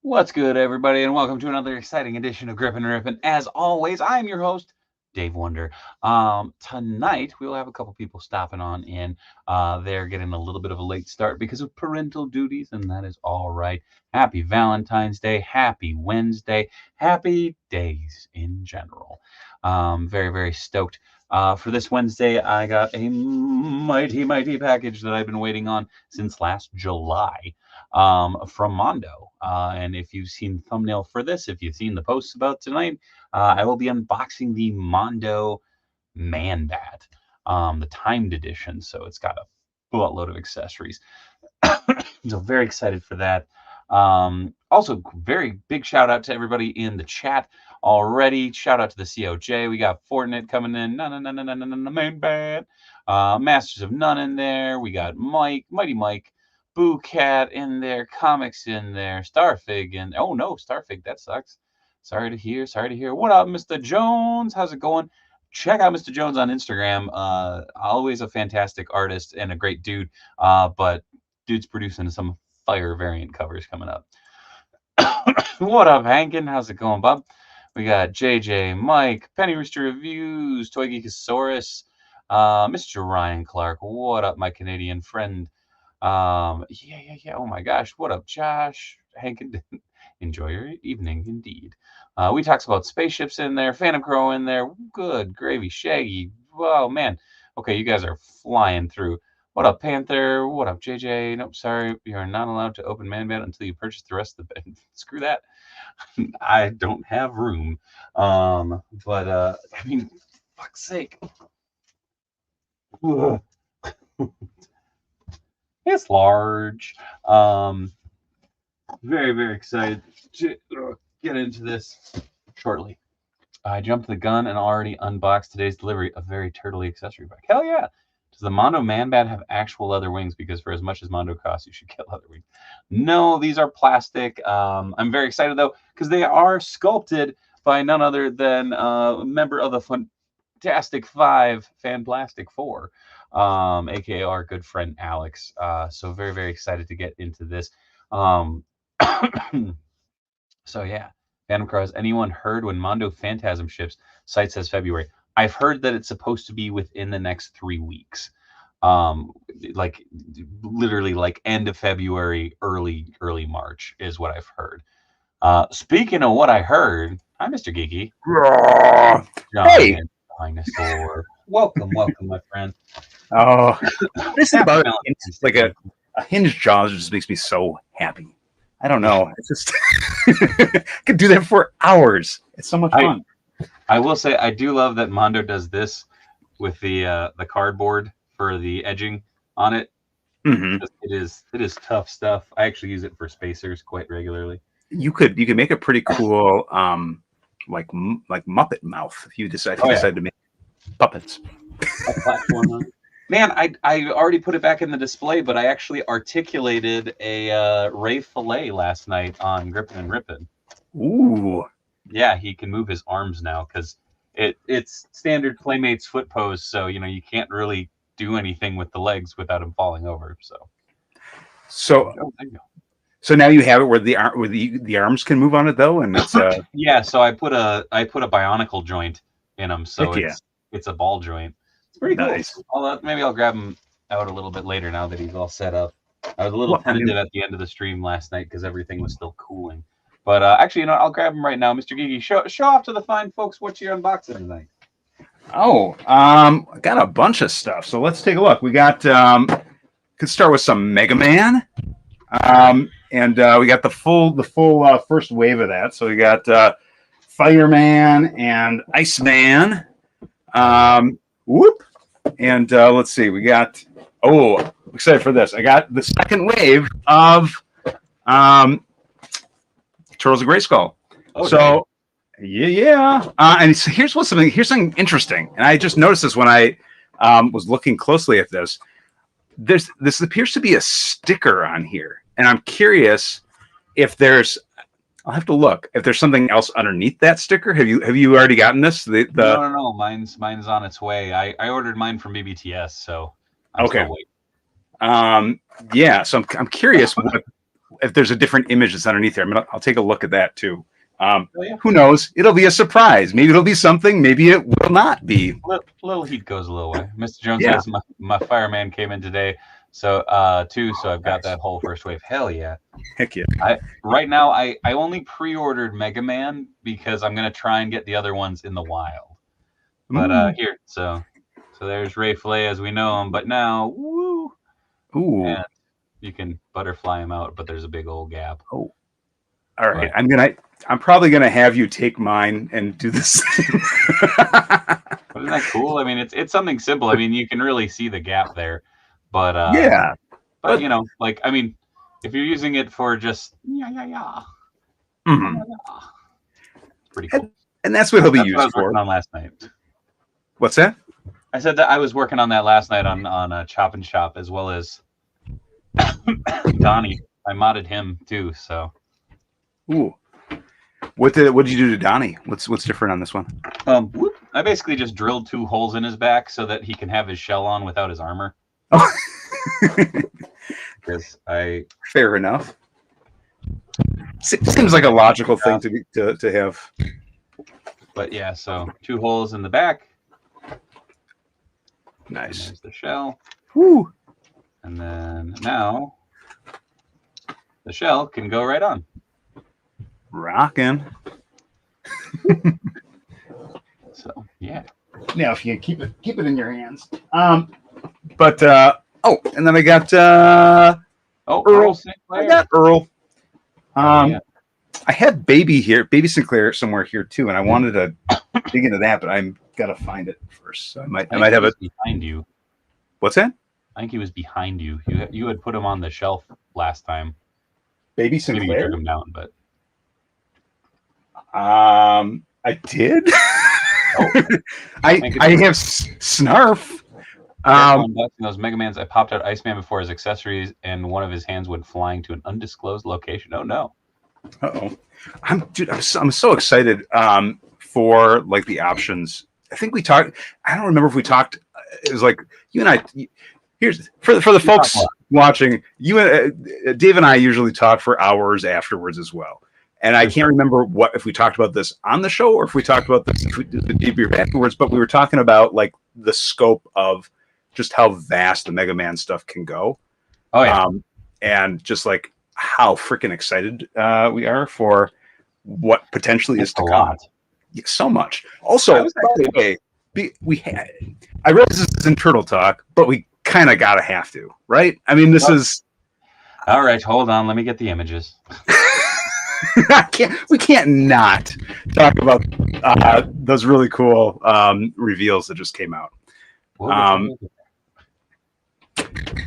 What's good, everybody, and welcome to another exciting edition of Grippin and Rippin. As always, I'm your host, Dave Wonder. Tonight, we'll have a couple people stopping on in. They're getting a little bit of a late start because of parental duties, and that is all right. Happy Valentine's Day, happy Wednesday, happy days in general. Very, very stoked. For this Wednesday, I got a mighty package that I've been waiting on since last July from Mondo. And if you've seen the thumbnail for this, if you've seen the posts about tonight, I will be unboxing the Mondo Manbat, the timed edition. So it's got a buttload of accessories. So very excited for that. Also, very big shout out to everybody in the chat already. Shout out to the COJ. We got Fortnite coming in. Manbat. Masters of None in there. We got Mike, Mighty Mike. Boo Cat in there, Comics in there, Starfig, and oh no, Starfig, that sucks. Sorry to hear. What up, Mr. Jones? How's it going? Check out Mr. Jones on Instagram. Always a fantastic artist and a great dude. But dude's producing some fire variant covers coming up. What up, Hankin? How's it going, Bob? We got JJ, Mike, Penny Rooster Reviews, Toy Geekosaurus, Mr. Ryan Clark. What up, my Canadian friend? Yeah. Oh my gosh. What up, Josh? Hank, enjoy your evening indeed. We talked about spaceships in there, Phantom Crow in there. Good gravy, Shaggy. Oh man. Okay, you guys are flying through. What up, Panther? What up, JJ? Nope, sorry. You are not allowed to open Manbat until you purchase the rest of the bed. Screw that. I don't have room. But I mean, fuck's sake. It's large. Very excited to get into this shortly. I jumped the gun and already unboxed today's delivery of very turtly accessory pack. Hell yeah! Does the Mondo Manbat have actual leather wings? Because for as much as Mondo costs, you should get leather wings. No, these are plastic. I'm very excited though because they are sculpted by none other than a member of the Fantastic Five, Fanplastic 4. aka our good friend Alex. So very excited to get into this. So yeah, Phantom Crow. Has anyone heard when Mondo Phantasm ships? Site says February. I've heard that it's supposed to be within the next 3 weeks. Like literally like end of February, early March is what I've heard. Speaking of what I heard, hi Mr. Geeky. Hey, dinosaur. Welcome, my friend. Oh, this is about it's like a Hinge Jaws just makes me so happy. I don't know. It's just I could do that for hours. It's so much fun. I will say I do love that Mondo does this with the cardboard for the edging on it. Mm-hmm. It is tough stuff. I actually use it for spacers quite regularly. You could make a pretty cool like Muppet mouth if you decide to make puppets. A platform. Man, I already put it back in the display, but I actually articulated a Ray Fillet last night on Grippin and Rippin. Ooh. Yeah, he can move his arms now because it's standard Playmates foot pose, so you can't really do anything with the legs without him falling over. So now you have it where the arms can move on it though, and it's yeah. So I put a bionicle joint in them, so it's a ball joint. It's Pretty Nice. cool. Maybe I'll grab him out a little bit later now that he's all set up. I was a little tentative at the end of the stream last night because everything was still cooling. But actually, I'll grab him right now. Mr. Gigi, show off to the fine folks what you're unboxing tonight. Oh, I got a bunch of stuff. So let's take a look. We got, could start with some Mega Man. And we got the full first wave of that. So we got Fireman and Iceman. Whoop. And let's see. We got, I'm excited for this. I got the second wave of Turtles of Grayskull. Oh, so yeah. And so here's something interesting. And I just noticed this when I was looking closely at this. This appears to be a sticker on here, and I'm curious if there's. I'll have to look if there's something else underneath that sticker. Have you already gotten this? No. Mine's on its way. I ordered mine from BBTS, so I'm okay. Still waiting. Yeah. So I'm curious if there's a different image that's underneath there. I'll take a look at that too. Who knows? It'll be a surprise. Maybe it'll be something. Maybe it will not be. Little heat goes a little way. Mr. Jones says my fireman came in today, so too. So I've got that whole first wave. Hell yeah! Heck yeah! Right now, I only pre-ordered Mega Man because I'm gonna try and get the other ones in the wild. But here, so there's Ray Flay as we know him. But now, ooh, and you can butterfly him out, but there's a big old gap. Oh, all right. I'm probably gonna have you take mine and do this. Isn't that cool? I mean, it's something simple. I mean, you can really see the gap there, but but I mean, if you're using it for just pretty cool. And that's what he'll be used what I was for. Working on last night. What's that? I said that I was working on that last night on Chop and Shop as well as Donnie. I modded him too, so. Ooh. What did you do to Donnie? What's different on this one? I basically just drilled 2 holes in his back so that he can have his shell on without his armor. Oh. Fair enough. Seems like a logical thing to have. But yeah, so 2 holes in the back. Nice. There's the shell. Woo. And then now the shell can go right on. Rocking. So yeah. Now if you keep it in your hands. And then I got Earl. I got Earl. I had Baby Sinclair somewhere here too, and I wanted to dig into that, but I'm gotta find it first. So I might have it behind you. What's that? I think he was behind you. You had put him on the shelf last time. Baby Sinclair. Maybe you took him down, but I did. I have Snarf. Those Mega Mans, I popped out Iceman before his accessories, and one of his hands went flying to an undisclosed location. Oh no! I'm so excited for like the options. I think we talked. I don't remember if we talked. It was like you and I. Here's for the folks watching. You and Dave and I usually talk for hours afterwards as well. And I can't remember if we talked about this on the show or if we talked about this if we did the debrief afterwards. But we were talking about like the scope of just how vast the Mega Man stuff can go. Oh yeah, and just like how freaking excited we are for what potentially is to come. Yeah, so much. Also, by the way, I realize this is in Turtle Talk, but we kind of gotta have to, right? I mean, this is. All right, hold on. Let me get the images. We can't not talk about those really cool reveals that just came out.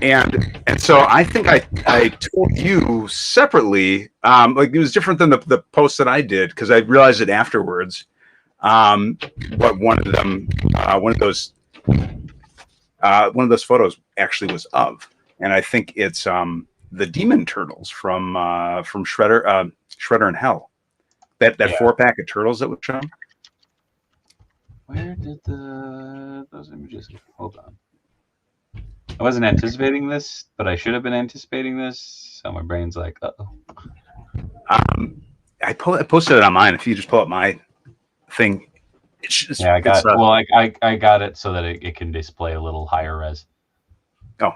And so I think I told you separately, like it was different than the post that I did because I realized it afterwards. What one of those photos actually was of, and I think it's the Demon Turtles from Shredder in Hell. That 4-pack of turtles that was shown. Where did those images go? Hold on. I wasn't anticipating this, but I should have been anticipating this. So my brain's like, uh-oh. I posted it on mine. If you just pull up my thing Yeah, I got well, I got it so that it can display a little higher res. Oh.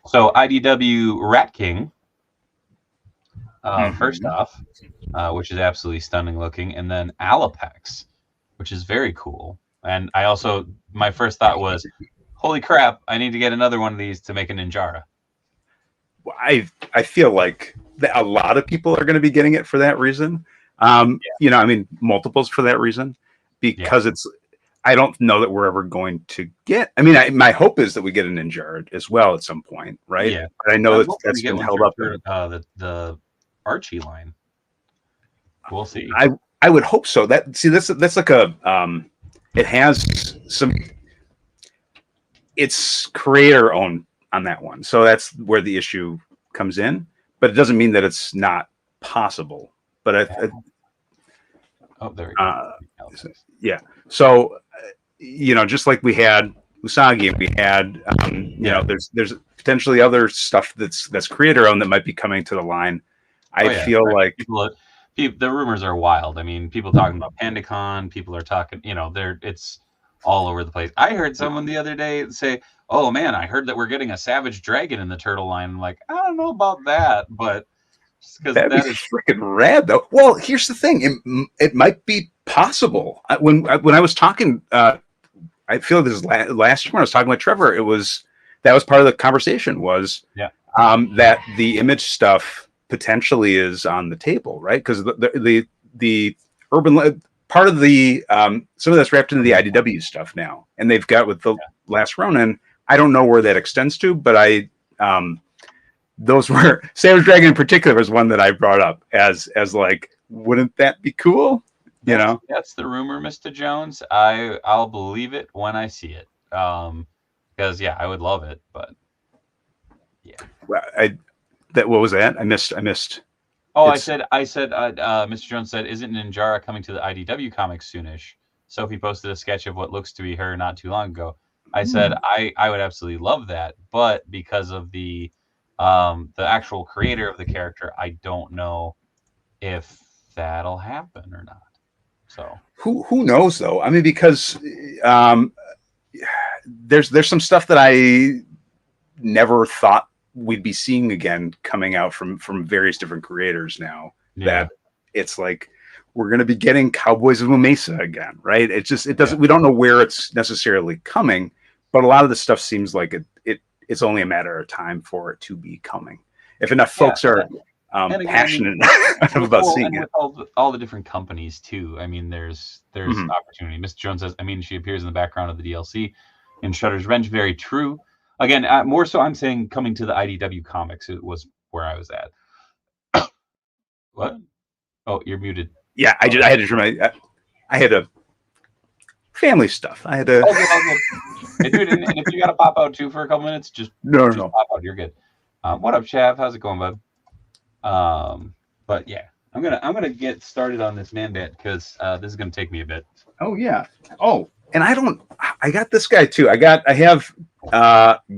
So IDW Rat King, first off, which is absolutely stunning looking, and then Alapex, which is very cool. And I also, my first thought was, holy crap, I need to get another one of these to make a Ninjara. I feel like a lot of people are going to be getting it for that reason. You know, I mean, multiples for that reason, because it's. I don't know that we're ever going to get. I mean, my hope is that we get a Ninjara as well at some point, right? Yeah, but I know that's been held up. The Archie line. We'll see. I would hope so. That's like a. It has some. It's creator owned on that one, so that's where the issue comes in. But it doesn't mean that it's not possible. But oh, there we go. Yeah. So, you know, just like we had Usagi, we had, you know, there's potentially other stuff that's creator owned that might be coming to the line. I feel like the rumors are wild. I mean, people talking about PandaCon, people are talking, you know, it's all over the place. I heard someone the other day say, "Oh man, I heard that we're getting a Savage Dragon in the turtle line." I'm like, I don't know about that, but that'd be freaking rad, though. Well, here's the thing: it might be possible. When I was talking, I feel this last year when I was talking with Trevor, that was part of the conversation was that the image stuff potentially is on the table, right? Because the urban part of the some of that's wrapped into the IDW stuff now, and they've got with the Last Ronin. I don't know where that extends to, but those were Savage Dragon in particular was one that I brought up as like, wouldn't that be cool? You know, that's the rumor, Mr. Jones. I'll believe it when I see it. Because I would love it, but well, what was that? I missed. Oh, I said, Mr. Jones said, isn't Ninjara coming to the IDW comics soonish? Sophie posted a sketch of what looks to be her not too long ago. I said, I would absolutely love that, but because of the actual creator of the character, I don't know if that'll happen or not. So who knows though? I mean, because there's some stuff that I never thought we'd be seeing again coming out from various different creators now. That it's like we're going to be getting Cowboys of Mesa again, right? It doesn't. We don't know where it's necessarily coming, but a lot of the stuff seems like it's only a matter of time for it to be coming. If enough folks are passionate about seeing it. With all the different companies too. I mean, there's opportunity. Mr. Jones says, I mean, she appears in the background of the DLC in Shudder's Revenge. Very true. Again, more so I'm saying coming to the IDW comics, it was where I was at. What? Oh, you're muted. Yeah, I had to turn I had a family stuff. I had to. Hey, dude, and if you got to pop out too for a couple minutes, just pop out. You're good. What up, Chav? How's it going, bud? But yeah, I'm gonna get started on this Manbat because this is gonna take me a bit. Oh yeah. Oh, and I got this guy too. I have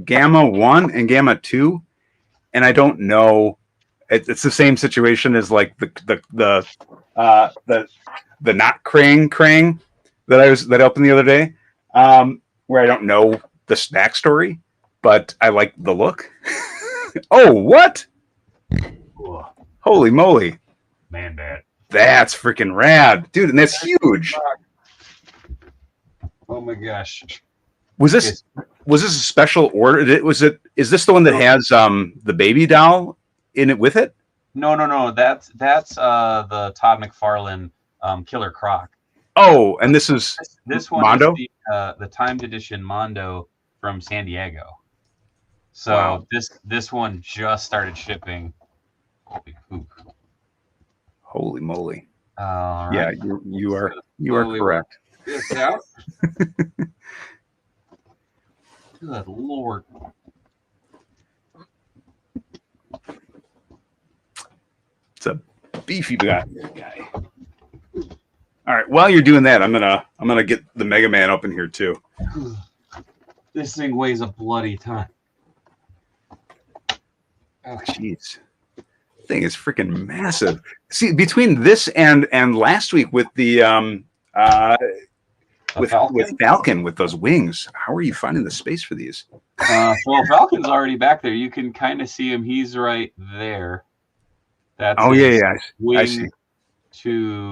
Gamma 1 and Gamma 2, and I don't know. It's the same situation as like the not Krang that I opened the other day, where I don't know the backstory, but I like the look. Oh, what? Cool. Holy moly. Manbat. That's freaking rad. Dude, and that's huge. Oh my gosh. Was this a special order? Is this the one that has the baby doll in it with it? No. That's the Todd McFarlane Killer Croc. Oh, and this one Mondo? Is the timed edition Mondo from San Diego. So this one just started shipping. Holy moly! Right. Yeah, you are correct. This out. Good Lord! It's a beefy guy. All right. While you're doing that, I'm gonna get the Mega Man up in here too. This thing weighs a bloody ton. Oh, jeez. thing is freaking massive. See, between this and last week with the with Falcon with those wings, how are you finding the space for these? Well, Falcon's already back there. You can kind of see him. He's right there. That's wing I see. To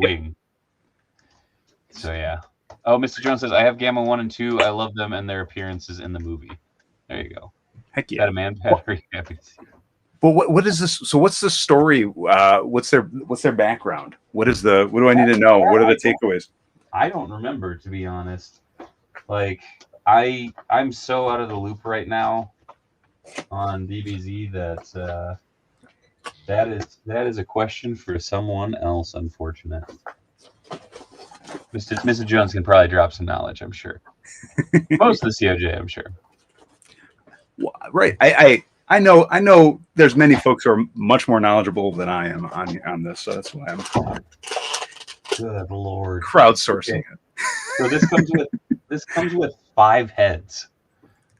wing. So yeah. Oh, Mr. Jones says I have Gamma 1 and 2. I love them and their appearances in the movie. There you go. Heck yeah. Got a Manbat. Very happy to see you. Well, what is this? So what's the story? What's their background? What do I need to know? What are the takeaways? I don't remember, to be honest. Like I'm so out of the loop right now on DBZ that that is a question for someone else, unfortunate. Mr. Jones can probably drop some knowledge, I'm sure. Most of the COJ, I'm sure. Well, right. I know there's many folks who are much more knowledgeable than I am on this, so that's why I'm good Lord crowdsourcing it. So this comes with 5 heads.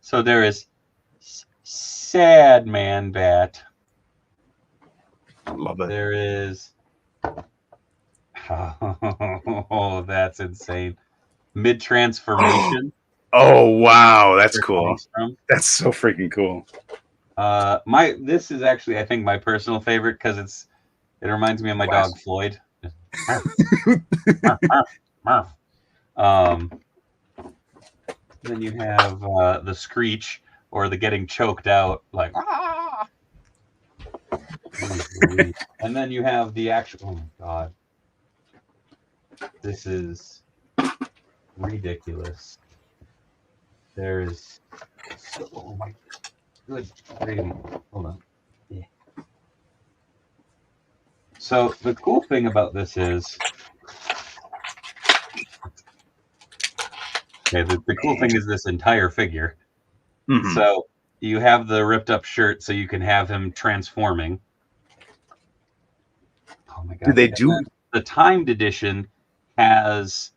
So there is sad Manbat. I love it. There is oh, that's insane. Mid-transformation. Oh wow, that's cool. That's so freaking cool. This is actually, I think, my personal favorite because it reminds me of my dog Floyd. Then you have the screech or the getting choked out, like ah! And then you have the actual. Oh my god, this is ridiculous. There's oh my good gravy. Hold on. Yeah. So the cool thing about this is, okay, the cool thing is this entire figure. Mm-hmm. So you have the ripped up shirt, so you can have him transforming. Oh my god! Do they do the timed edition has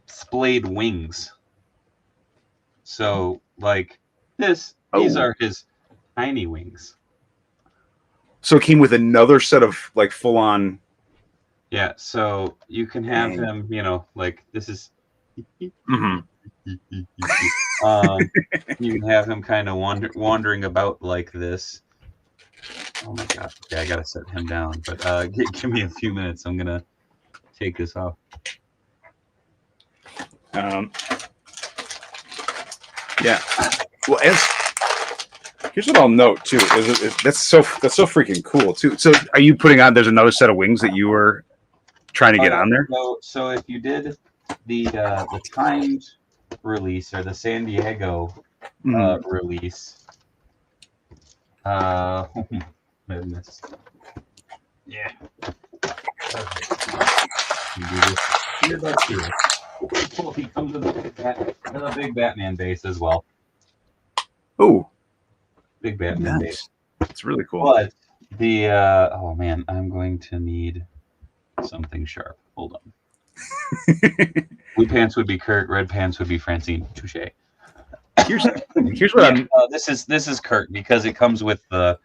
splayed wings. So like these are his tiny wings. So it came with another set of like full on. Yeah, so you can have him, like this is. Mm-hmm. You can have him kind of wandering about like this. Oh my god! Okay, I gotta set him down. But give me a few minutes. I'm gonna take this off. Yeah. Well, here's what I'll note too. That's so freaking cool too. So, are you putting on? There's another set of wings that you were trying to get on there. So if you did the timed release or the San Diego release, goodness. Yeah. He comes with a big Batman base as well. Oh, big Batman base. It's really cool. But the oh man, I'm going to need something sharp. Hold on. Blue pants would be Kurt. Red pants would be Francine. Touche. Here's what I'm. This is Kurt because it comes with the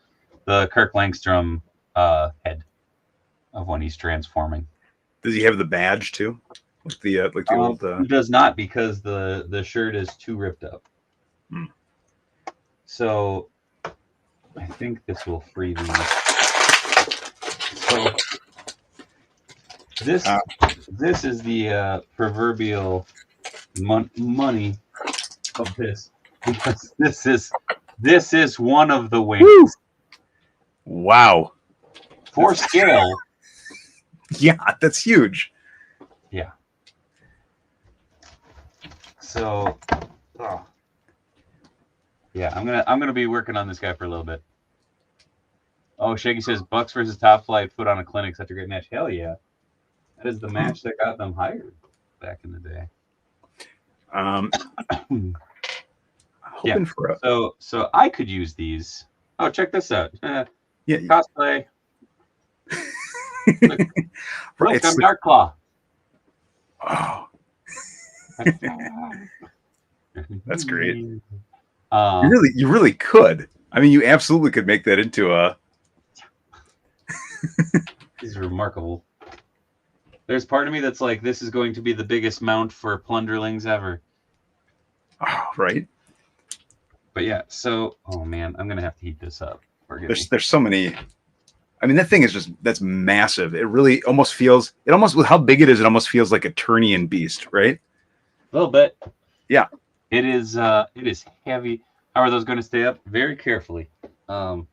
Kirk Langstrom head of when he's transforming. Does he have the badge too? Like the old. He does not because the shirt is too ripped up. So I think this will free these. So this is the proverbial money of this, because this is one of the wings. Woo! Wow. For scale. Yeah, that's huge. Yeah. So, yeah, I'm gonna be working on this guy for a little bit. Oh, Shaggy says Bucks versus Top Flight put on a clinic, such a great match. Hell yeah, that is the match that got them hired back in the day. Hoping for a... So I could use these. Oh, check this out. Yeah, cosplay. Look, I'm Dark Claw. Oh, that's great. You really could. I mean, you absolutely could make that into a. These are remarkable. There's part of me that's like, this is going to be the biggest mount for plunderlings ever. Oh, right. But yeah, so oh man, I'm gonna have to heat this up. There's so many. I mean, that thing is that's massive. It really almost feels. It almost with how big it is, it almost feels like a Turnian beast, right? A little bit. Yeah. It is. It is heavy. How are those going to stay up? Very carefully. Ooh.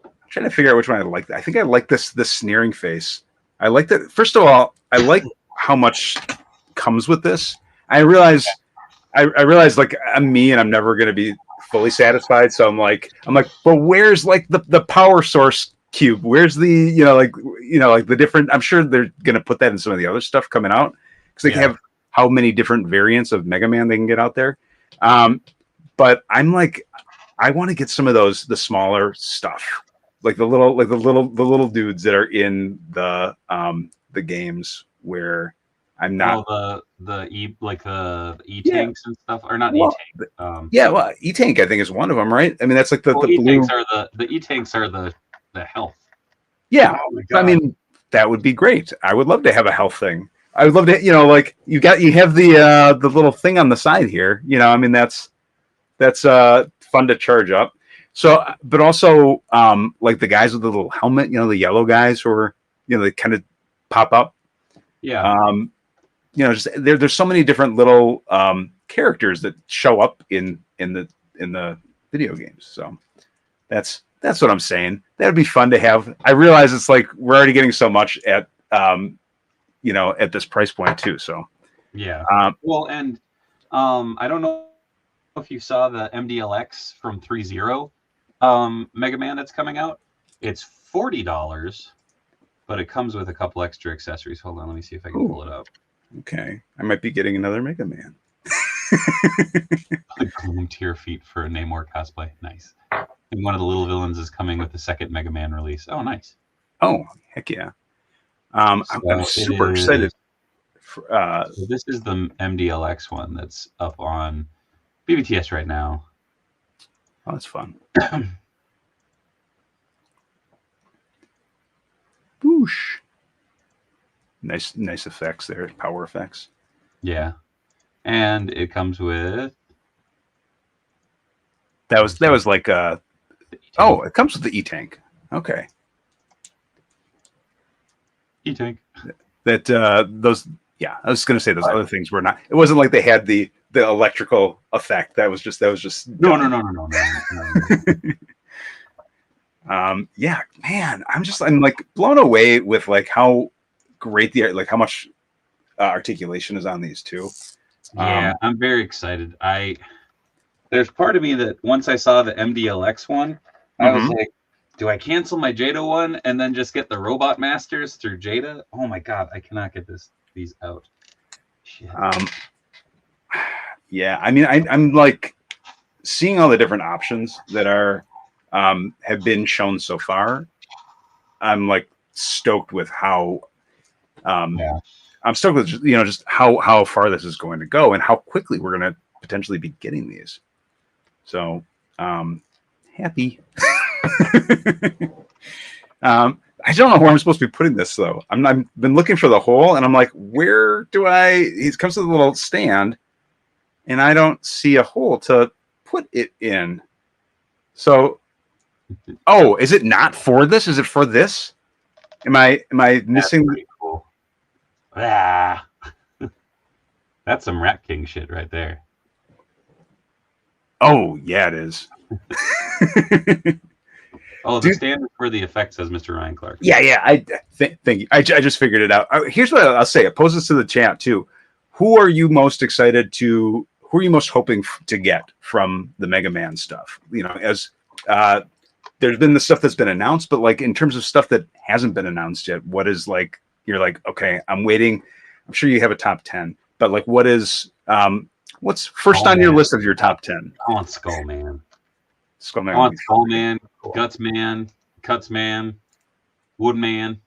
I'm trying to figure out which one I like. I think I like this sneering face. I like that. First of all, I like how much comes with this. I realize like I'm me and I'm never going to be fully satisfied. So I'm like, but where's like the power source cube? Where's the like the different? I'm sure they're going to put that in some of the other stuff coming out because they can have how many different variants of Mega Man they can get out there. But I'm like, I want to get some of the smaller stuff. Like the little dudes that are in the games where I'm not the E-tanks and stuff, or not E-tank. Well, E-tank I think is one of them, right? I mean that's like the E-tanks blue. are the E-tanks are the health. Yeah, I mean that would be great. I would love to have a health thing. I would love to, like you have the little thing on the side here. I mean that's fun to charge up. So, but also, like the guys with the little helmet, the yellow guys who are, they kind of pop up. Yeah. Just there's so many different little characters that show up in the video games. So that's what I'm saying. That'd be fun to have. I realize it's like we're already getting so much at at this price point too. So yeah. Well, and I don't know if you saw the MDLX from 3.0. Mega Man that's coming out. It's $40, but it comes with a couple extra accessories. Hold on, let me see if I can pull it up. Okay, I might be getting another Mega Man. Gloom to your feet for a Namor cosplay. Nice. And one of the little villains is coming with the second Mega Man release. Oh, nice. Oh, heck yeah. I'm super excited. So this is the MDLX one that's up on BBTS right now. Oh, that's fun. Boosh. Nice effects there. Power effects. Yeah. And it comes with that was like it comes with the E-tank. Okay. E-tank. That those I was gonna say those other things were not. It wasn't like they had the electrical effect. That was just no. Yeah, man, I'm like blown away with like how great how much articulation is on these two. Yeah, I'm very excited. There's part of me that once I saw the MDLX one, I was like, do I cancel my Jada one and then just get the Robot Masters through Jada? Oh my god, I cannot get these out. Shit. Yeah, I mean, I'm like seeing all the different options that are have been shown so far. I'm like stoked with how I'm stoked with just how far this is going to go and how quickly we're going to potentially be getting these. So happy. I don't know where I'm supposed to be putting this though. I've been looking for the hole and I'm like, where do he comes to the little stand and I don't see a hole to put it in. So, is it not for this? Is it for this? Am I missing? That's cool. Ah, that's some Rat King shit right there. Oh yeah, it is. The standard for the effect says Mr. Ryan Clark. Yeah. Thank you. I just figured it out. Here's what I'll say. I pose this to the chat too. Who are you most excited to? Who are you most hoping to get from the Mega Man stuff? As there's been the stuff that's been announced, but like in terms of stuff that hasn't been announced yet, what is like you're like, okay, I'm waiting. I'm sure you have a top 10, but like what is what's first on your list of your top 10? I want Skullman. Skullman. I want Skullman, cool. Gutsman, Cutsman, Woodman.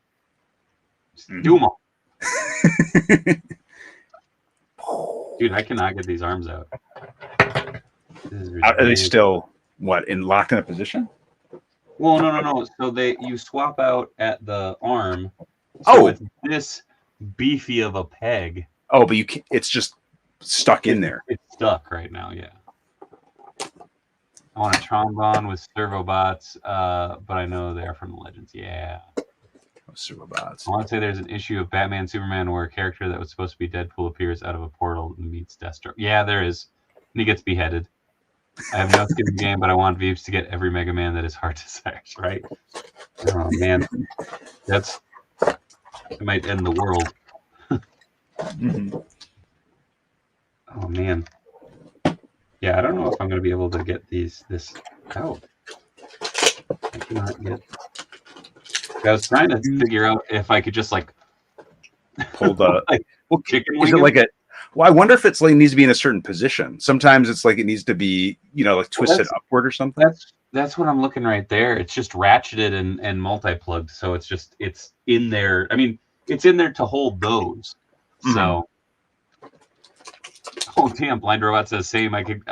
Do them all. Dude, I cannot get these arms out. This is Are they ridiculous. still locked in a position? Well, no. So you swap out at the arm. So Oh. it's this beefy of a peg. Oh, but it's just stuck in there. It's stuck right now, yeah. I want a trombone with servo bots, but I know they're from the Legends. Yeah. Servo bots. I want to say there's an issue of Batman Superman where a character that was supposed to be Deadpool appears out of a portal and meets Deathstroke. Yeah, there is. And he gets beheaded. I have no skin in the game, but I want Veeps to get every Mega Man that is hard to search, right? Oh, man. That might end the world. Mm-hmm. Oh, man. Yeah, I don't know if I'm going to be able to get this out. I cannot get... I was trying to figure out if I could just, like... Hold the... well, chicken is it like a... Well, I wonder if it's like it needs to be in a certain position. Sometimes it's like it needs to be, like twisted upward or something. That's what I'm looking right there. It's just ratcheted and multi-plugged, so it's in there. I mean, it's in there to hold those. Mm-hmm. So, oh damn! Blind Robot says same. I could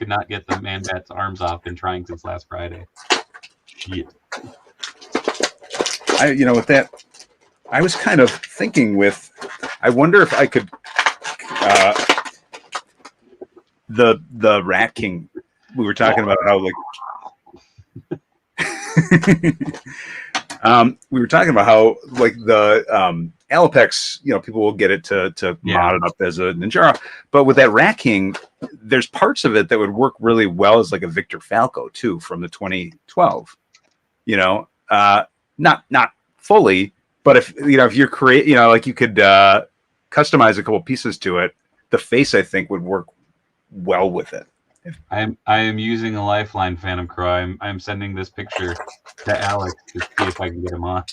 not get the Manbat's arms off. Been trying since last Friday. Shit. With that, I was kind of thinking with. I wonder if I could. The Rat King, we were talking about how we were talking about how like the Alopex, people will get it to mod it up as a Ninjara, but with that Rat King, there's parts of it that would work really well as like a Victor Falco too from the 2012. Not fully, but if you're like you could customize a couple pieces to it. The face, I think, would work well with it. I am using a lifeline, Phantom Crow. I'm sending this picture to Alex to see if I can get him on.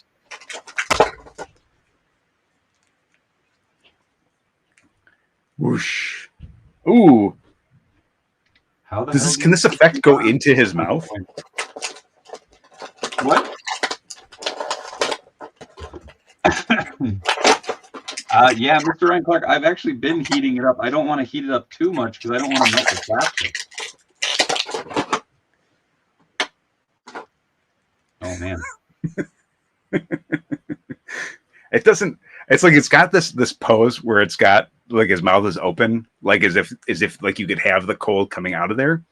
Whoosh! Ooh! How the hell can this effect go into his mouth? What? Yeah, Mr. Ryan Clark, I've actually been heating it up. I don't want to heat it up too much because I don't want to melt the plastic. Oh, man. It doesn't... It's like it's got this pose where it's got, like, his mouth is open, like as if like you could have the cold coming out of there.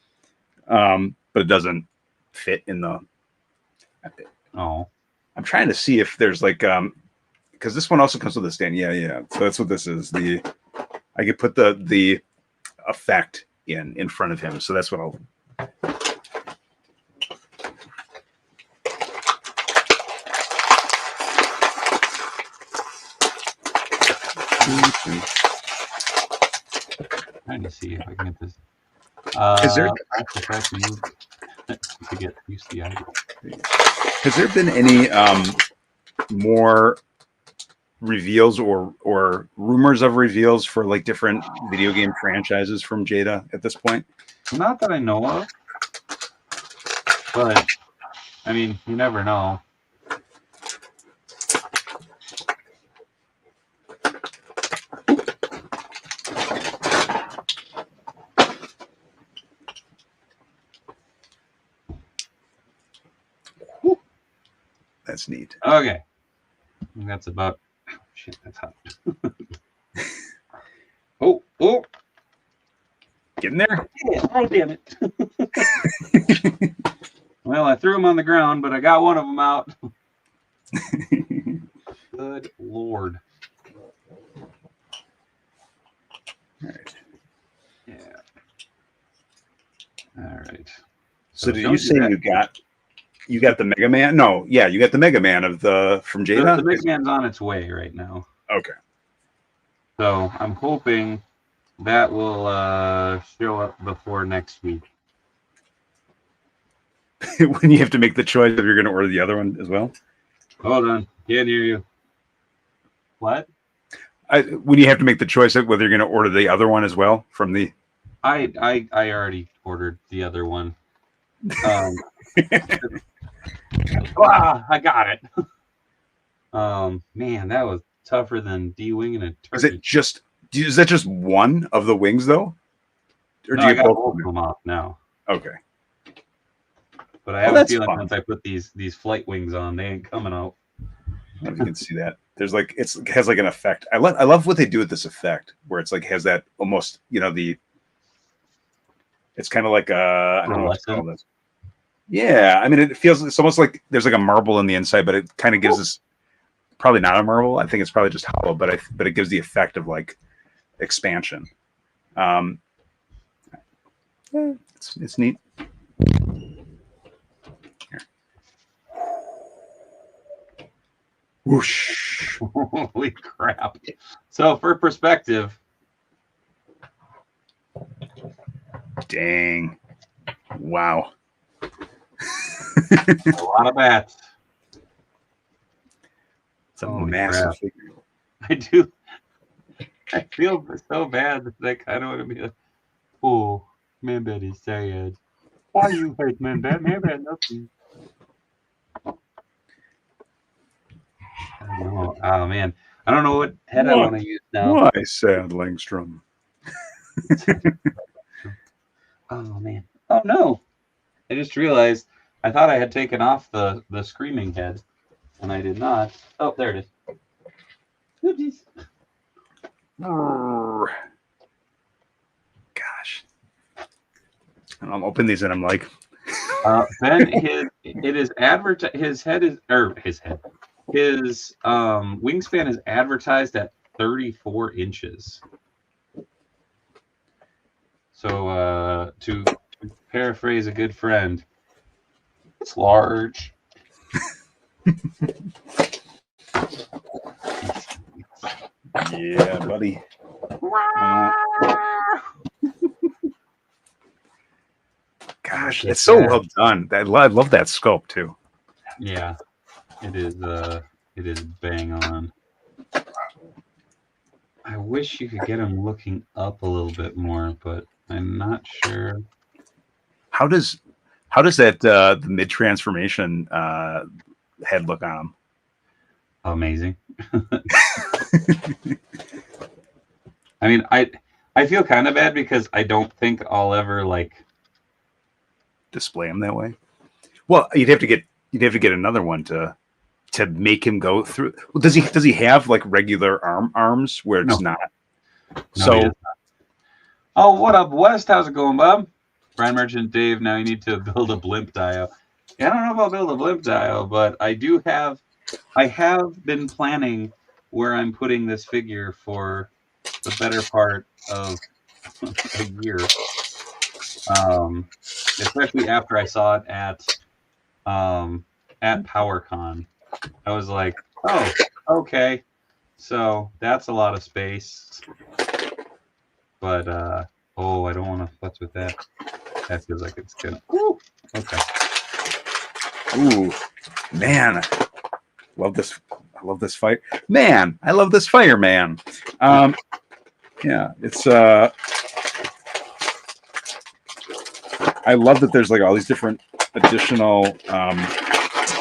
But it doesn't fit in the... Oh. I'm trying to see if there's, like... because this one also comes with a stand. Yeah. So that's what this is. I could put the effect in front of him. So that's what I'll. Trying to see if I can get this. Is there to get used to the idea? Has there been any more reveals or rumors of reveals for like different video game franchises from Jada at this point? Not that I know of, but I mean, you never know. That's neat. Okay, that's about. Shit, that's hot. Oh, get in there! Yeah, oh, damn it! Well, I threw them on the ground, but I got one of them out. Good Lord! All right. Yeah. All right. So did you say you got the Mega Man? No, yeah, you got the Mega Man from Jada. The Mega Man's on its way right now. Okay. So I'm hoping that will show up before next week. When you have to make the choice if you're going to order the other one as well. Hold on, can't hear you. What? When you have to make the choice of whether you're going to order the other one as well from the. I already ordered the other one. I got it. Man, that was tougher than de-winging a turkey. Is that just one of the wings though? Or no, do you got both of them off now? Okay. But I have a feeling once I put these flight wings on, they ain't coming out. I don't know if you can see that. There's like it has like an effect. I love what they do with this effect, where it's like has that almost, you know, it's kind of like I don't know what to call this. Yeah, I mean it's almost like there's like a marble in the inside, but it kind of gives us probably not a marble. I think it's probably just hollow, but it gives the effect of like expansion. It's neat. Here. Whoosh. Holy crap. So for perspective. Dang. Wow. A lot of bats. It's a massive figure. I do. I feel so bad that I kind of want to be like, oh, Manbat is sad. Why you hate Manbat? Manbat nothing. Oh man, I don't know what head I want to use now. Why, sad Langstrom? Oh man. Oh no! I just realized I thought I had taken off the screaming head, and I did not. Oh, there it is. Goodies. Gosh. And I'm opening these and I'm like, Ben, his wingspan is advertised at 34 inches. So to paraphrase a good friend, it's large. Yeah, buddy. Gosh, it's so well done. I love that sculpt too. Yeah, it is. It is bang on. I wish you could get him looking up a little bit more, but I'm not sure. How does that the mid transformation head look on him? Amazing. I mean, I feel kind of bad because I don't think I'll ever like display him that way. Well, you'd have to get another one to make him go through. Well, does he have like regular arms where it's not? No, so, oh, what up, West? How's it going, Bob? Brian Merchant, Dave. Now you need to build a blimp dio. Yeah, I don't know if I'll build a blimp dio, but I have been planning where I'm putting this figure for the better part of a year. Especially after I saw it at PowerCon. I was like, oh, okay. So that's a lot of space. But oh, I don't want to futz with that. That feels like it's gonna. Ooh, okay. Ooh, man, love this. I love this fight, man. I love this fireman. Yeah, it's I love that there's like all these different additional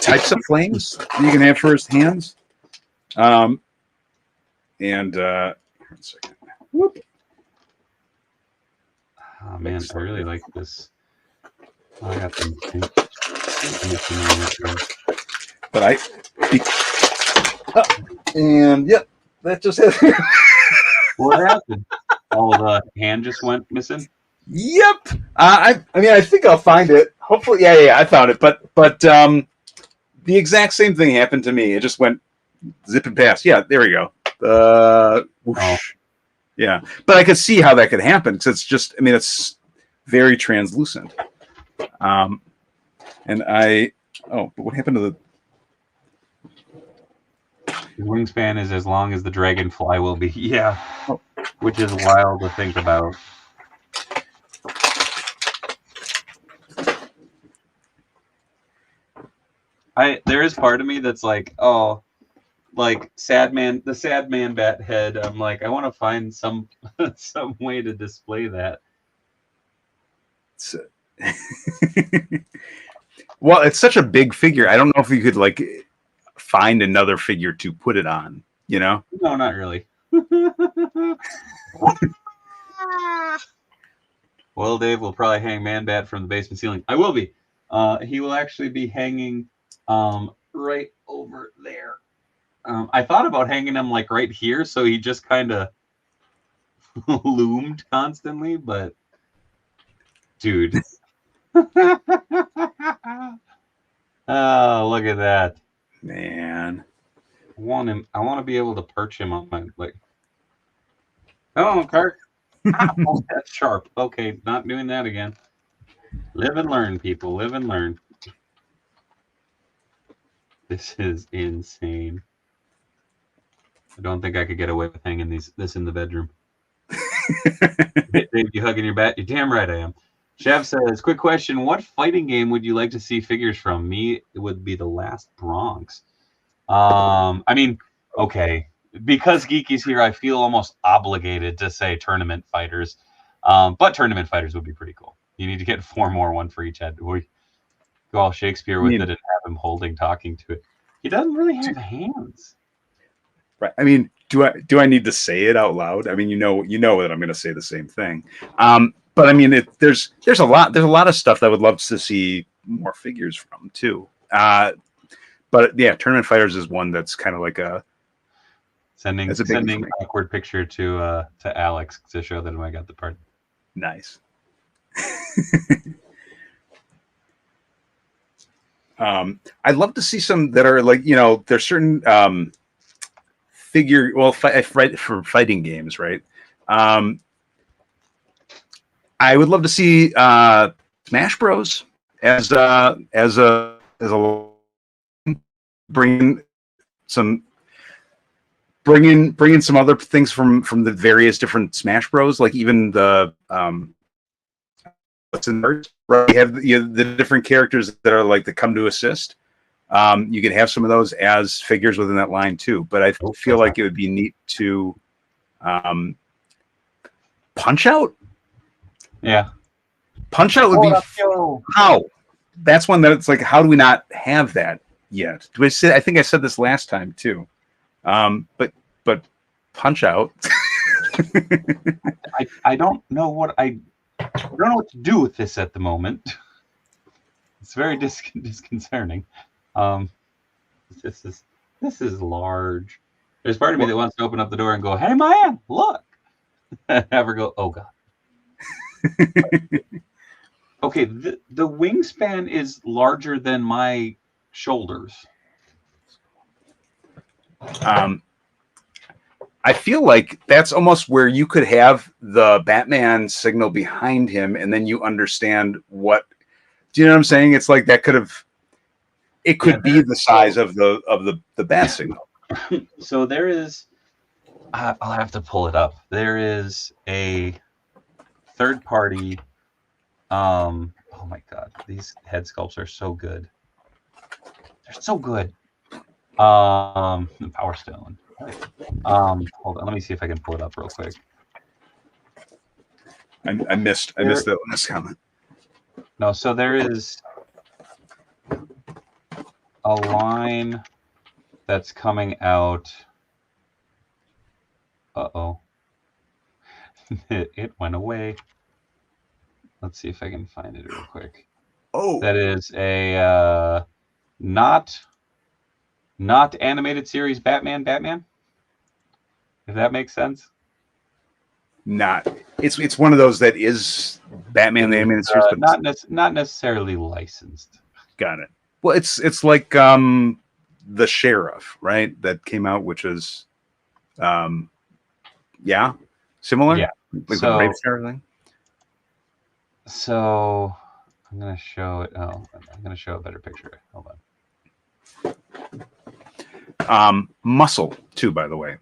types of flames that you can have for his hands. And one second. Whoop. Oh man, I really like this. Oh, I got them. But and yep, that just hit. What happened? Oh, the hand just went missing. Yep. I mean, I think I'll find it. Hopefully, yeah, I found it. But the exact same thing happened to me. It just went zipping past. Yeah, there we go. Whoosh. Oh. Yeah, but I could see how that could happen because it's just. I mean, it's very translucent. And but what happened to the? The wingspan is as long as the dragonfly will be. Yeah, which is wild to think about. There is part of me that's like, oh, like the sad Manbat head. I'm like, I want to find some way to display that. Well, it's such a big figure. I don't know if you could like find another figure to put it on. You know? No, not really. Well, Well, Dave will probably hang Manbat from the basement ceiling. I will be. He will actually be hanging right over there. I thought about hanging him like right here, so he just kind of loomed constantly, but dude. Oh, look at that. Man. I want to be able to perch him on my like. Oh, Kirk. Oh, that's sharp. Okay, not doing that again. Live and learn, people. Live and learn. This is insane. I don't think I could get away with hanging this in the bedroom. Dave, you hugging your bat? You're damn right I am. Chef says, quick question. What fighting game would you like to see figures from? Me, it would be the Last Bronx. I mean, okay. Because Geeky's here, I feel almost obligated to say tournament fighters. But tournament fighters would be pretty cool. You need to get 4 more, 1 for each head. We go all Shakespeare with it and have him talking to it. He doesn't really have hands. Right. I mean, do I need to say it out loud? I mean, you know that I'm going to say the same thing. But I mean, there's a lot of stuff that I would love to see more figures from too. But yeah, tournament fighters is one that's kind of like a sending awkward picture to Alex to show that I got the part. Nice. I'd love to see some that are like, there's certain for fighting games, right? I would love to see Smash Bros. as a bringing some other things from the various different Smash Bros. Like even the what's in there, right? You have the different characters that are like that come to assist. You could have some of those as figures within that line too. But I feel like it would be neat to Punch Out. Yeah, Punch Out would be how. That's one that it's like, how do we not have that yet? I think I said this last time too. But Punch Out. I don't know what I don't know what to do with this at the moment. It's very disconcerting. This is large. There's part of me that wants to open up the door and go, "Hey, man, look!" Have her go, "Oh God." Okay, the wingspan is larger than my shoulders. I feel like that's almost where you could have the Batman signal behind him, and then you understand what. Do you know what I'm saying? It's like that could be the size of the bat signal. So there is. I'll have to pull it up. There is a third party. Oh my God, these head sculpts are so good. They're so good. Power Stone. Hold on, let me see if I can pull it up real quick. I missed that last comment. No, so there is a line that's coming out. Uh-oh. It went away. Let's see if I can find it real quick. Oh. That is a not animated series Batman. If that makes sense. Not. It's one of those that is Batman the animated series, but not necessarily licensed. Got it. Well, it's like the Sheriff, right? That came out, which is similar. Yeah. Like the Brave Sheriff thing. So I'm gonna show it. Oh, I'm gonna show a better picture. Hold on. Muscle too, by the way.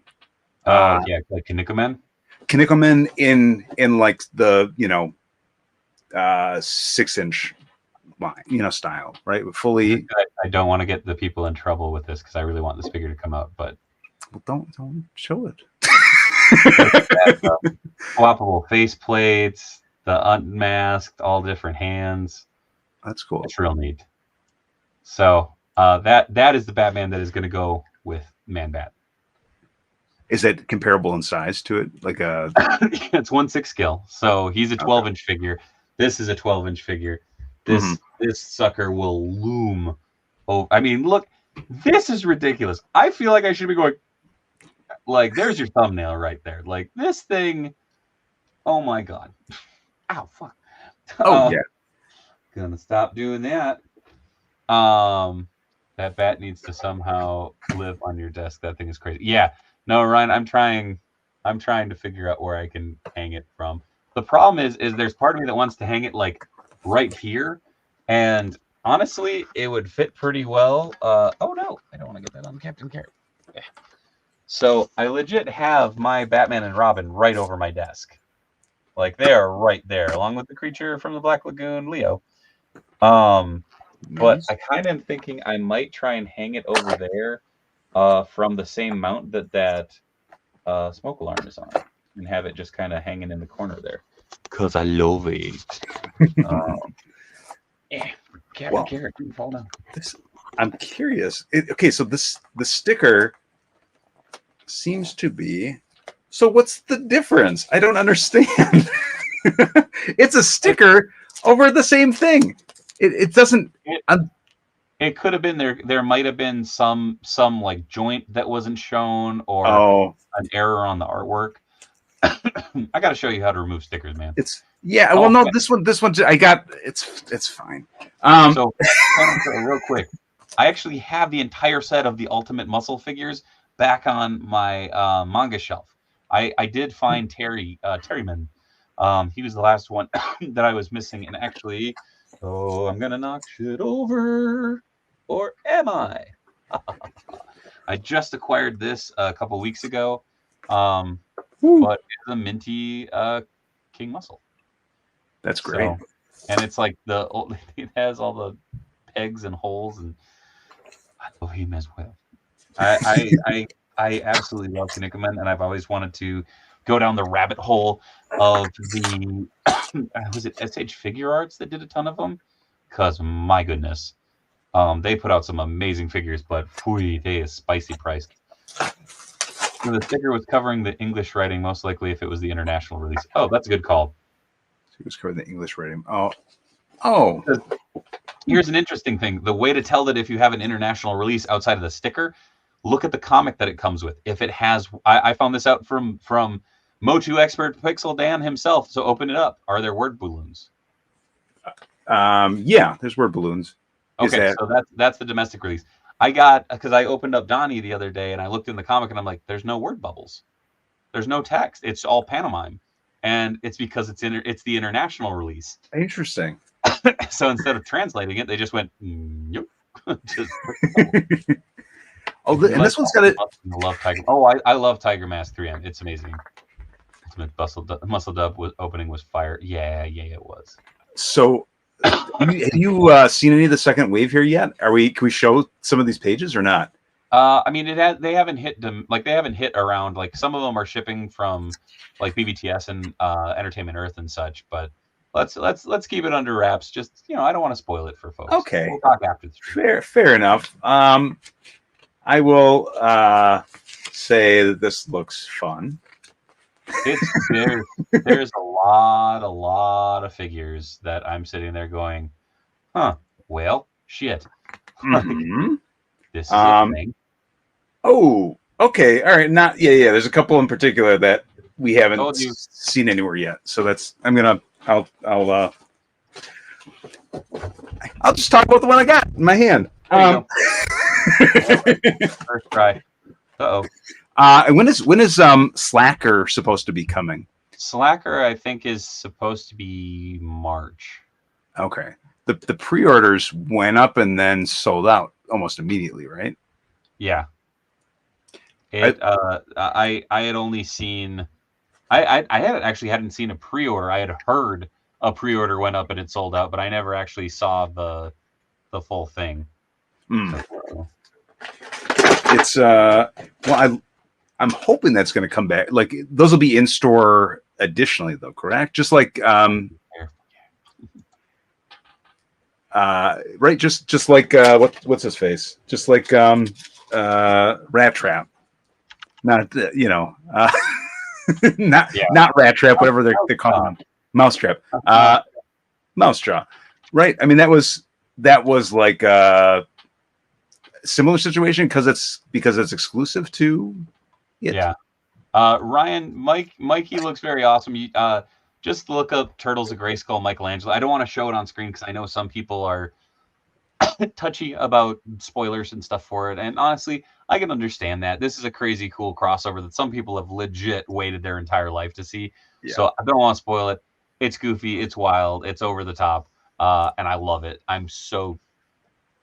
Yeah, like Kinikoman. Kinikoman in like the 6-inch line, style, right? Fully. I don't want to get the people in trouble with this because I really want this figure to come out, but don't show it. Swappable face plates, the unmasked, all different hands. That's cool. It's real neat. So that is the Batman that is going to go with Manbat. Is that comparable in size to it? Like a it's 1/6 scale. So he's a 12-inch figure. This is a 12-inch figure. This sucker will loom. Oh, I mean, look, this is ridiculous. I feel like I should be going, like, there's your thumbnail right there. Like, this thing, oh my God. Ow, fuck. Oh, yeah. Gonna stop doing that. That bat needs to somehow live on your desk. That thing is crazy. Yeah. No, Ryan, I'm trying to figure out where I can hang it from. The problem is there's part of me that wants to hang it like right here. And honestly, it would fit pretty well. Oh no, I don't want to get that on Captain Carrot. Yeah. So I legit have my Batman and Robin right over my desk. Like they are right there, along with the creature from the Black Lagoon, Leo. But I kind of am thinking I might try and hang it over there from the same mount that smoke alarm is on, and have it just kind of hanging in the corner there. Because I love it. Captain Carrot, didn't fall down. I'm curious. Okay, so the sticker seems to be... So what's the difference? I don't understand. It's a sticker over the same thing. It doesn't... It could have been there might have been some like joint that wasn't shown, or an error on the artwork. I got to show you how to remove stickers, man. Well, no, this one I got. It's fine. So real quick, I actually have the entire set of the Ultimate Muscle figures back on my manga shelf. I did find Terryman. He was the last one that I was missing, and actually, I'm gonna knock shit over, or am I? I just acquired this a couple weeks ago, but it's a minty King Muscle. That's great. And it's like it has all the pegs and holes, and I love him as well. I absolutely love Kinnikuman, and I've always wanted to go down the rabbit hole of the was it SH Figure Arts that did a ton of them? Because my goodness, they put out some amazing figures, but they is spicy priced. So the sticker was covering the English writing, most likely if it was the international release. Oh, that's a good call. It was covering the English writing. Oh. Here's an interesting thing. The way to tell that if you have an international release outside of the sticker, look at the comic that it comes with. If it has, I found this out from Motu expert Pixel Dan himself. So open it up. Are there word balloons? Yeah, there's word balloons. Okay, so that's the domestic release. I got, because I opened up Donnie the other day and I looked in the comic and I'm like, there's no word bubbles. There's no text. It's all pantomime. And it's because it's the international release. Interesting. So instead of translating it, they just went, nope. Just and this one's got it. I love Tiger. Oh, I love Tiger Mask 3M. It's amazing. Ultimate Muscle Dub opening was fire. Yeah, it was. So, have you seen any of the second wave here yet? Can we show some of these pages or not? I mean, they haven't hit them. Like they haven't hit around. Like some of them are shipping from like BBTS and Entertainment Earth and such. But let's keep it under wraps. Just I don't want to spoil it for folks. Okay. We'll talk after the stream. Fair enough. I will say that this looks fun. There's a lot of figures that I'm sitting there going, well, shit. Mm-hmm. This is a thing. Oh, okay. All right. There's a couple in particular that we haven't seen anywhere yet. So I'll just talk about the one I got in my hand. First try. Uh-oh. And when is Slacker supposed to be coming? Slacker, I think, is supposed to be March. Okay. The pre-orders went up and then sold out almost immediately, right? Yeah. I had only seen I hadn't seen a pre-order. I had heard a pre-order went up and it sold out, but I never actually saw the full thing. It's I'm hoping that's going to come back. Like those will be in store additionally, though, correct? Just like right, just like what's his face? Just like Rat Trap, not not Rat Trap, whatever they're calling them, Mousetrap. Mousetraw, right? I mean, that was like a similar situation because it's exclusive to it. Yeah. Ryan, Mikey looks very awesome. You, just look up Turtles of Grayskull Michelangelo. I don't want to show it on screen because I know some people are touchy about spoilers and stuff for it. And honestly, I can understand that. This is a crazy cool crossover that some people have legit waited their entire life to see. Yeah. So I don't want to spoil it. It's goofy, it's wild, it's over the top, and I love it. I'm so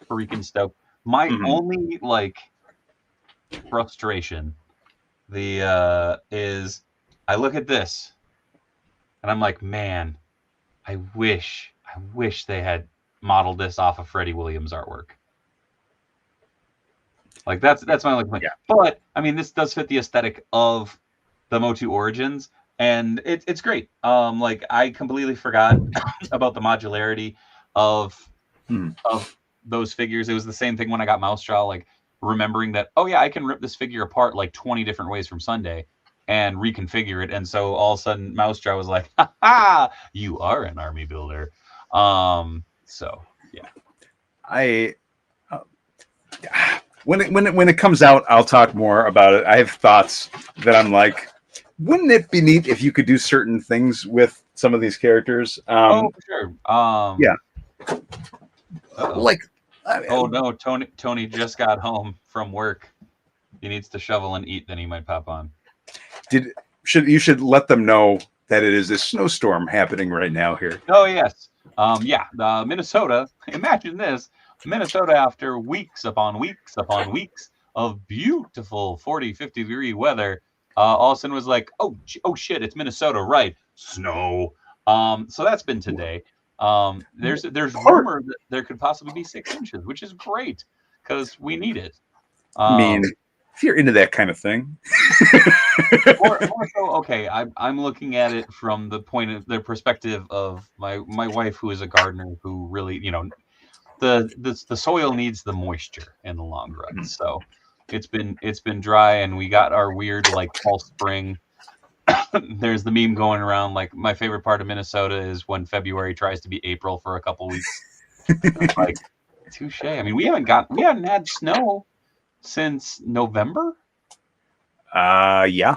freaking stoked. My only like frustration is I look at this and I'm like, man, I wish they had modeled this off of Freddie Williams' artwork. Like that's my like point. Yeah. But I mean, this does fit the aesthetic of the Motu Origins, and it's great. Like I completely forgot about the modularity of those figures. It was the same thing when I got Mousetraw, like remembering that, oh yeah, I can rip this figure apart like 20 different ways from Sunday and reconfigure it. And so all of a sudden Mousetraw was like, ha ha, you are an army builder. So yeah. When it comes out, I'll talk more about it. I have thoughts that I'm like, wouldn't it be neat if you could do certain things with some of these characters? Oh, for sure. Yeah. Uh-oh. Like, oh no, Tony just got home from work. He needs to shovel and eat, then he might pop on. You should let them know that it is a snowstorm happening right now here. Oh yes. Yeah, Minnesota. Imagine this. Minnesota, after weeks upon weeks upon weeks of beautiful 40, 50 degree weather, all of a sudden was like, oh shit, it's Minnesota, right? Snow. So that's been today. There's rumor that there could possibly be 6 inches, which is great because we need it. I mean, if you're into that kind of thing. or so, okay, I'm looking at it from the perspective of my wife, who is a gardener, who really, the soil needs the moisture in the long run. So it's been dry, and we got our weird like false spring. There's the meme going around, like my favorite part of Minnesota is when February tries to be April for a couple weeks. Like, touche. I mean, we haven't had snow since November. Yeah.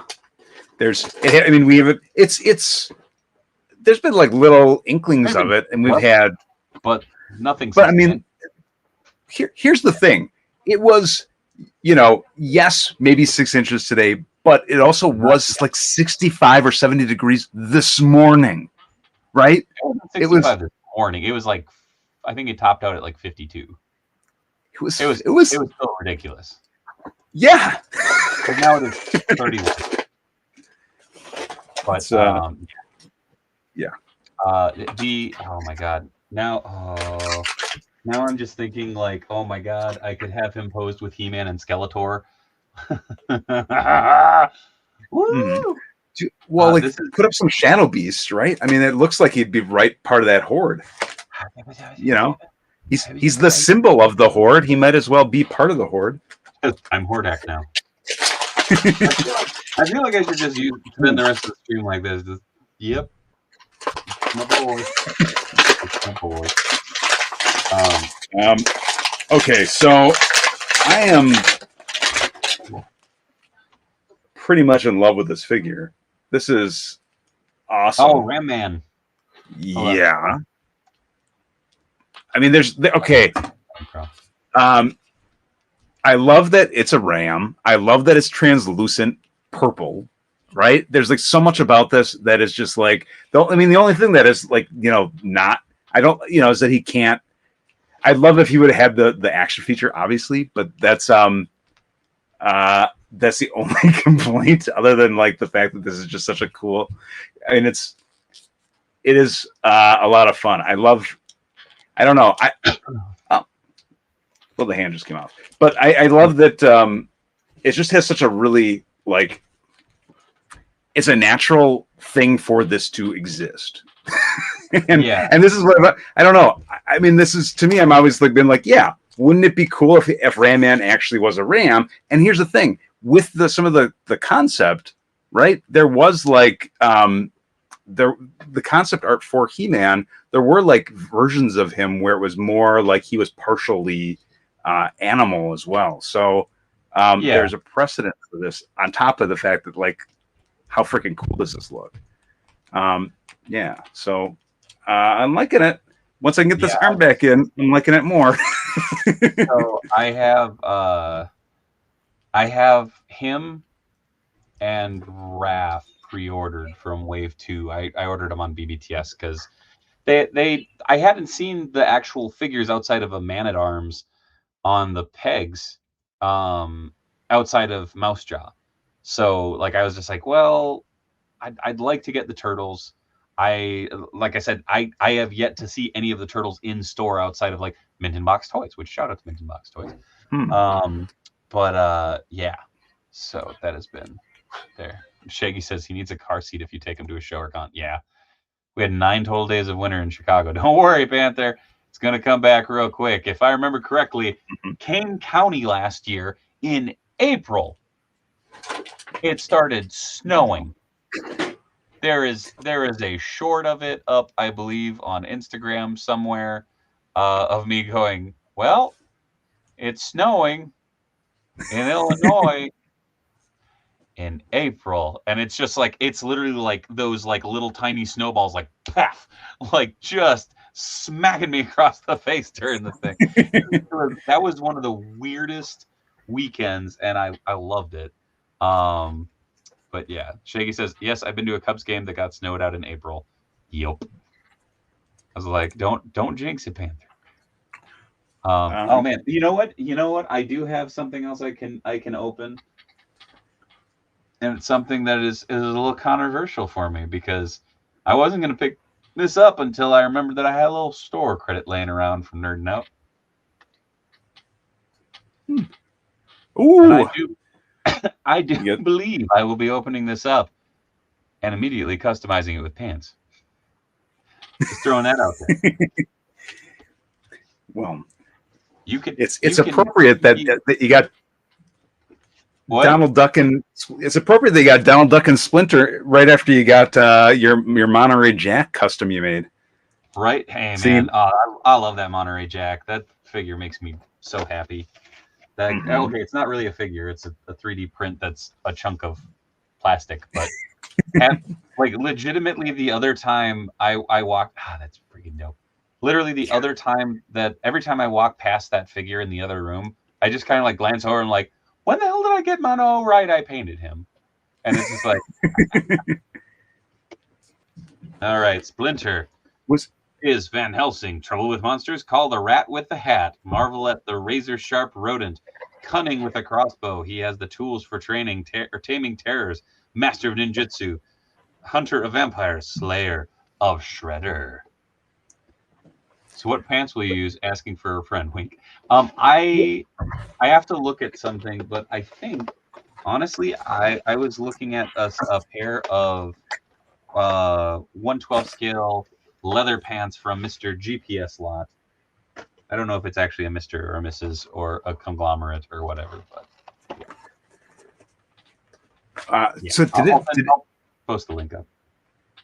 We have it's there's been like little inklings of it, and we've had, but nothing. But I mean, here's the thing. It was, yes, maybe 6 inches today, but it also was like 65 or 70 degrees this morning, right? It was this morning. It was like, I think it topped out at like 52. It was still ridiculous. Yeah. But now it is 31. But yeah. Oh my god. Now I'm just thinking like, oh my god, I could have him posed with He-Man and Skeletor. Woo! Well, put up some Shadow Beast, right? I mean, it looks like he'd be right part of that horde. He's the symbol of the horde. He might as well be part of the horde. I'm Hordak now. I feel like I should just spend the rest of the stream like this. Just, yep. My boy. My boy. Okay, so I am pretty much in love with this figure. This is awesome. Oh, Ram Man. Yeah. I mean, okay. I love that it's a ram. I love that it's translucent purple, right? There's like so much about this that is just like, the only thing that is like, is that he can't. I'd love if he would have had the action feature, obviously, but that's the only complaint, other than like the fact that this is just such a cool. I mean, it is a lot of fun. I don't know. Well, the hand just came out, but I love that it just has such a really like. It's a natural thing for this to exist. And this is what I don't know. I mean, this is, to me, I'm always like been like, yeah, wouldn't it be cool if Ram Man actually was a ram? And here's the thing with some of the concept, right? There was like the concept art for He-Man, there were like versions of him where it was more like he was partially animal as well. So there's a precedent for this on top of the fact that like how freaking cool does this look? Yeah, so I'm liking it. Once I can get this arm back in, I'm liking it more. So I have him and Raph pre-ordered from Wave 2. I ordered them on BBTS because I hadn't seen the actual figures outside of a Man-at-Arms on the pegs outside of Mousejaw. So like I was just like, well, I'd like to get the turtles. Like I said, I have yet to see any of the turtles in store outside of like Mint in Box Toys, which shout out to Mint in Box Toys. Yeah, so that has been there. Shaggy says he needs a car seat if you take him to a show or con. Yeah, we had 9 total days of winter in Chicago. Don't worry, Panther, it's gonna come back real quick. If I remember correctly, Kane County last year in April, it started snowing. There is a short of it up, I believe, on Instagram somewhere, of me going, well, it's snowing in Illinois in April, and it's just like, it's literally like those like little tiny snowballs, like paf, like just smacking me across the face during the thing. That was one of the weirdest weekends, and I loved it. But yeah, Shaggy says, yes, I've been to a Cubs game that got snowed out in April. Yup. I was like, don't jinx it, Panther. Oh man, you know what? I do have something else I can open, and it's something that is a little controversial for me because I wasn't gonna pick this up until I remembered that I had a little store credit laying around from Nerding Out. Ooh. I do believe I will be opening this up and immediately customizing it with pants. Just throwing that out there. Well, it's appropriate that you got what? Donald Duck and it's appropriate that you got Donald Duck and Splinter right after you got your Monterey Jack custom you made. Right? Hey man, I love that Monterey Jack. That figure makes me so happy. Okay, it's not really a figure; it's a 3D print that's a chunk of plastic. But like legitimately, the other time I walked, that's freaking dope. Literally, the other time that every time I walk past that figure in the other room, I just kind of like glance over and like, when the hell did I get Mono right? I painted him, and it's just like, all right, Splinter. Is Van Helsing trouble with monsters? Call the rat with the hat. Marvel at the razor-sharp rodent. Cunning with a crossbow. He has the tools for training or taming terrors. Master of ninjutsu. Hunter of vampires. Slayer of Shredder. So what pants will you use? Asking for a friend. Wink. I have to look at something, but I think, honestly, I was looking at a pair of 1/12 scale leather pants from Mr. GPS lot. I don't know if it's actually a Mr. or a Mrs. or a conglomerate or whatever, but yeah. So I'll post the link up.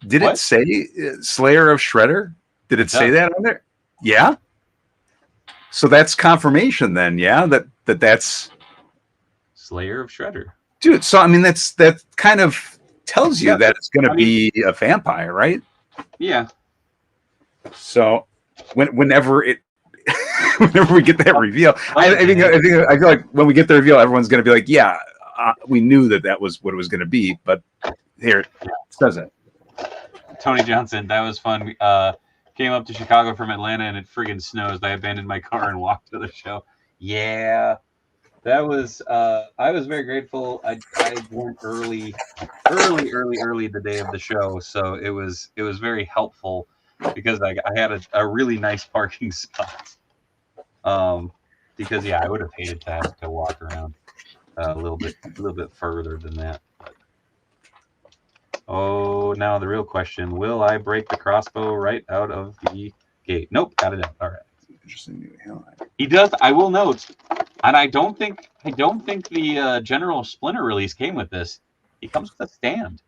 Did it say Slayer of Shredder? Did it say that on there? Yeah. So that's confirmation then, yeah, that's Slayer of Shredder. Dude, so I mean that kind of tells you that it's going to be a vampire, right? Yeah. So whenever we get that reveal, I feel like when we get the reveal, everyone's going to be like, yeah, we knew that was what it was going to be, but here it doesn't. Tony Johnson, that was fun. Came up to Chicago from Atlanta and it friggin' snows. I abandoned my car and walked to the show. Yeah, that was. I was very grateful. I went early the day of the show, so it was very helpful because I had a really nice parking spot. Because I would have hated to have to walk around a little bit further than that. But. Oh, now the real question: will I break the crossbow right out of the gate? Nope, got it out. All right. Interesting. He does. I will note, and I don't think the General Splinter release came with this. He comes with a stand.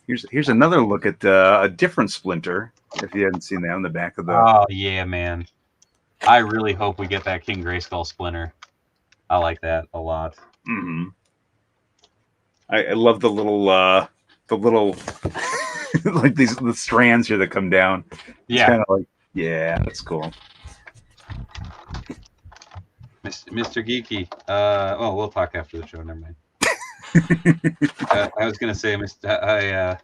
Here's another look at a different Splinter. If you hadn't seen that on the back of the. Oh yeah, man. I really hope we get that King Grayskull Splinter. I like that a lot. Mm-hmm. I love the little like the strands here that come down. Yeah, it's kind of like, yeah, that's cool. Mr. Geeky. Oh, we'll talk after the show. Never mind. I was gonna say, I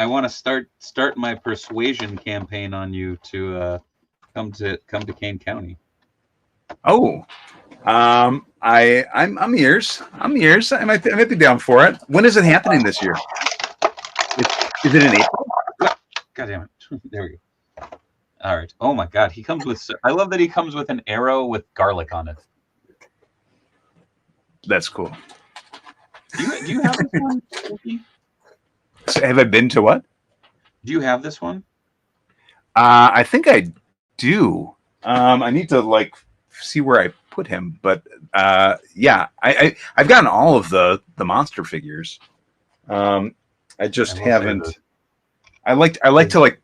want to start my persuasion campaign on you to come to Kane County. Oh, I'm ears. I'm ears. I might be down for it. When is it happening this year? Is it in April? God damn it! There we go. All right. Oh my God, he comes with. I love that he comes with an arrow with garlic on it. That's cool. Do you have this one? So have I been to what? Do you have this one? I think I do. I need to like see where I put him, but yeah, I've gotten all of the monster figures. I just haven't. I like to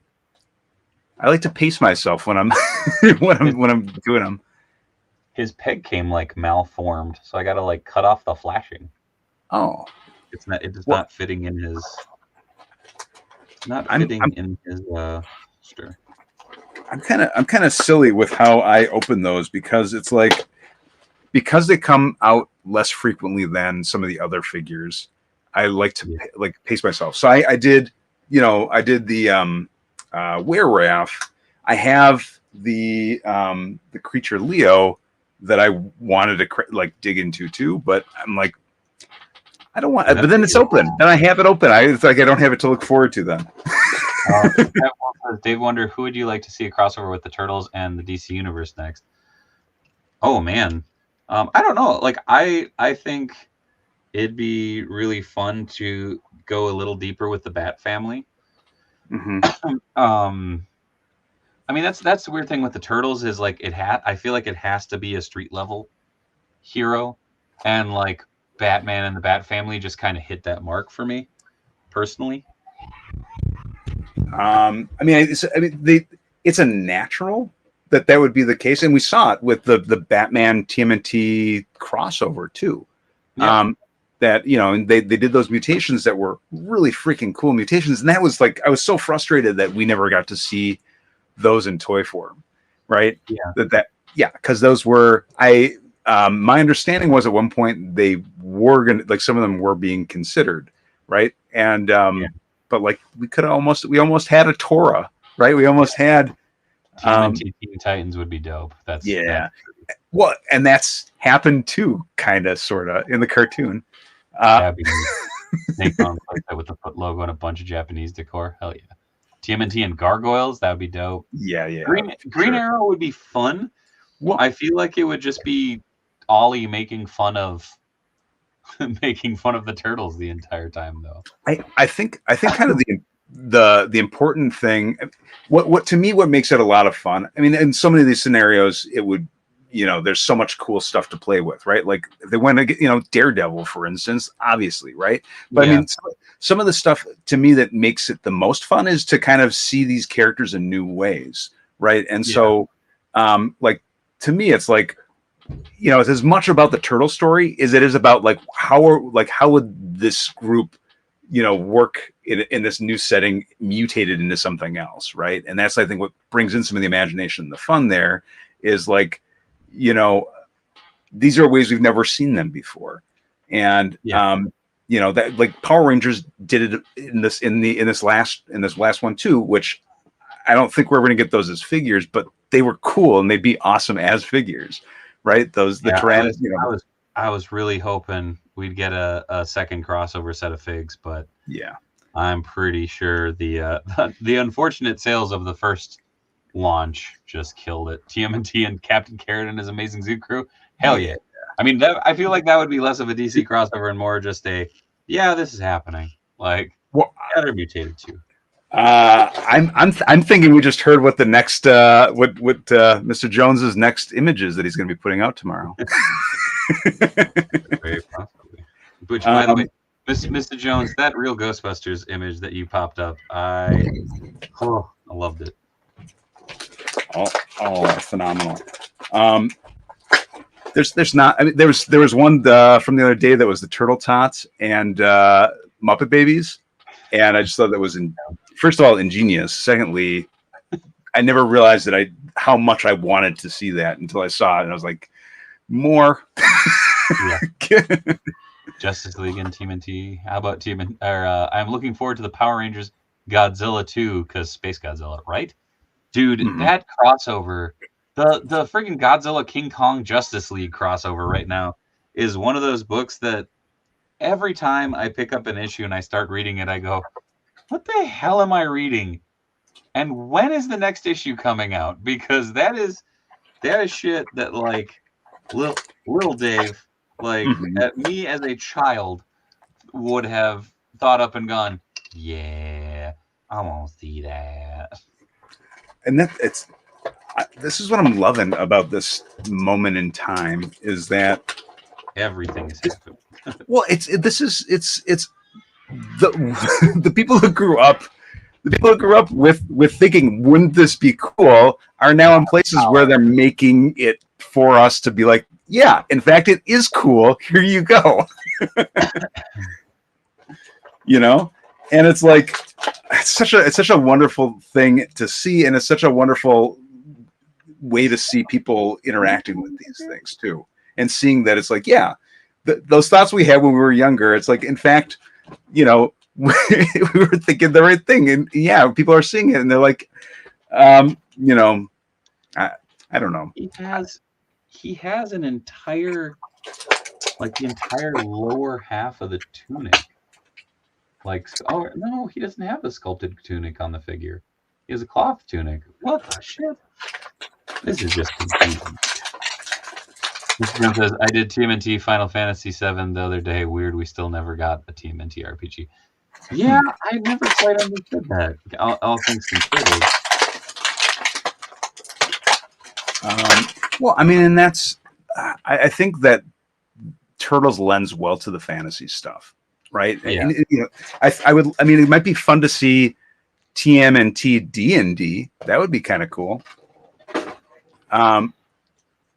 pace myself when I'm when I'm doing them. His peg came like malformed, so I got to like cut off the flashing. Oh, it's not. It is not fitting in his. Not fitting in his holster. I'm kind of silly with how I open those because it's like because they come out less frequently than some of the other figures. I like to like pace myself. So I did the Were-Raff. I have the creature Leo that I wanted to like dig into too, but I'm like I don't want. But then it's open. Then I have it open. It's like I don't have it to look forward to then. Dave Wonder, who would you like to see a crossover with the Turtles and the DC Universe next? Oh man, I don't know. Like I think it'd be really fun to go a little deeper with the Bat family. Mm-hmm. I mean that's the weird thing with the Turtles is like I feel like it has to be a street level hero, and like Batman and the Bat family just kind of hit that mark for me personally. I mean, it's a natural that would be the case, and we saw it with the Batman TMNT crossover too. Yeah. That and they did those mutations that were really freaking cool mutations, and that was like I was so frustrated that we never got to see those in toy form, right? Yeah, because those were my understanding was at one point they were gonna like some of them were being considered, right? And but like we almost had a Torah, right? We almost had Teen Titans would be dope. That's well, and that's happened too, kind of, sort of in the cartoon. Snake on with the foot logo and a bunch of Japanese decor. Hell yeah. TMNT and gargoyles, that would be dope. Yeah. Green Arrow would be fun. Well, I feel like it would just be Ollie making fun of the Turtles the entire time, though. I think kind of the important thing, what to me, what makes it a lot of fun. I mean, in so many of these scenarios, it would, there's so much cool stuff to play with, right? Like if they went to get, Daredevil, for instance, obviously, right? But I mean, some of the stuff to me that makes it the most fun is to kind of see these characters in new ways, right? And so, like to me, it's like, it's as much about the Turtle story as it is about like how would this group, work in this new setting, mutated into something else, right? And that's I think what brings in some of the imagination, the fun there is like, these are ways we've never seen them before, and that like Power Rangers did it in this last one too, which I don't think we're going to get those as figures, but they were cool and they'd be awesome as figures, right? I was really hoping we'd get a second crossover set of figs, but I'm pretty sure the unfortunate sales of the first launch just killed it. TMNT and Captain Carrot and his amazing Zoo Crew, hell yeah! I mean, I feel like that would be less of a DC crossover and more just a this is happening. Like, they're mutated too. I'm thinking we just heard what the next what Mr. Jones's next images that he's going to be putting out tomorrow. Very possibly. Which, by the way, Mr. Jones, that real Ghostbusters image that you popped up, I loved it. Oh, phenomenal. There's not. I mean, there was one from the other day that was the Turtle Tots and Muppet Babies, and I just thought that was first of all ingenious. Secondly, I never realized how much I wanted to see that until I saw it, and I was like, more. Yeah. Justice League and TMNT. How about I'm looking forward to the Power Rangers Godzilla 2 because Space Godzilla, right? Dude, that crossover, the freaking Godzilla King Kong Justice League crossover right now is one of those books that every time I pick up an issue and I start reading it, I go, what the hell am I reading? And when is the next issue coming out? Because that is shit that like little Dave, like me as a child, would have thought up and gone, yeah, I won't see that. And this is what I'm loving about this moment in time is that everything is happening. Well, it's the people who grew up. The people who grew up with thinking, wouldn't this be cool, are now in places where they're making it for us to be like, yeah, in fact, it is cool. Here you go. You know? And it's like, it's such a wonderful thing to see. And it's such a wonderful way to see people interacting with these things too. And seeing that it's like, yeah, those thoughts we had when we were younger, it's like, in fact, you know, we were thinking the right thing, and yeah, people are seeing it, and they're like, you know, I don't know. He has an entire, like the entire lower half of the tunic. Like, oh no, he doesn't have the sculpted tunic on the figure. He has a cloth tunic. What the shit? This is just confusing. Mr. Brown says, I did TMNT Final Fantasy VII the other day. Weird, we still never got a TMNT RPG. Yeah, I never quite understood that. All things considered. Well, I mean, and that's, I think that Turtles lends well to the fantasy stuff, right? Yeah. And, you know, I mean, it might be fun to see TMNT D&D. That would be kind of cool.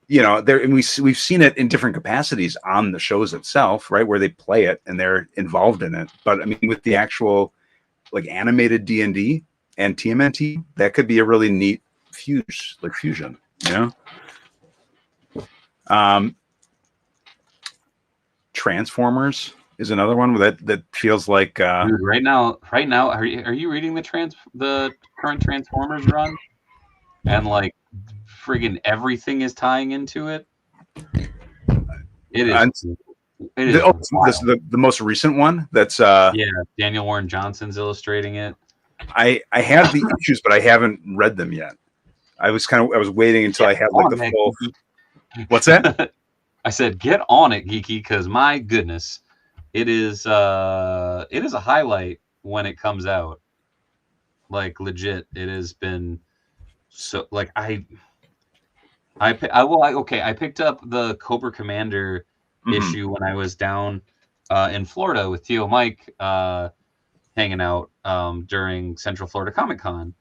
You know, and we've seen it in different capacities on the shows itself, right, where they play it and they're involved in it. But I mean, with the actual like animated D&D and TMNT, that could be a really neat fusion, you know. Transformers is another one that feels like dude, right now, are you reading the current Transformers run? And like friggin' everything is tying into it. It is. The most recent one. That's yeah. Daniel Warren Johnson's illustrating it. I have the issues, but I haven't read them yet. I was waiting until I had like the full. What's that? I said, get on it, geeky, because my goodness, it is a highlight when it comes out. Like legit, it has been. So like I picked up the Cobra Commander issue when I was down in Florida with Theo Mike hanging out during Central Florida Comic Con,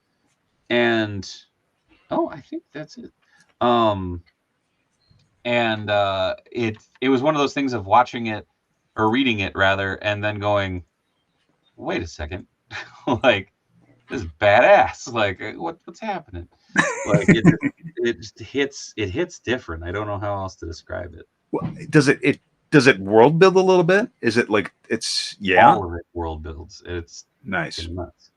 and I think that's it. And it was one of those things of watching it or reading it rather, and then going, wait a second, like this is badass. Like what's happening? Like it just hits different. I don't know how else to describe it. Well, does it world build a little bit? Is it like it's all of it world builds? It's nice. Nuts.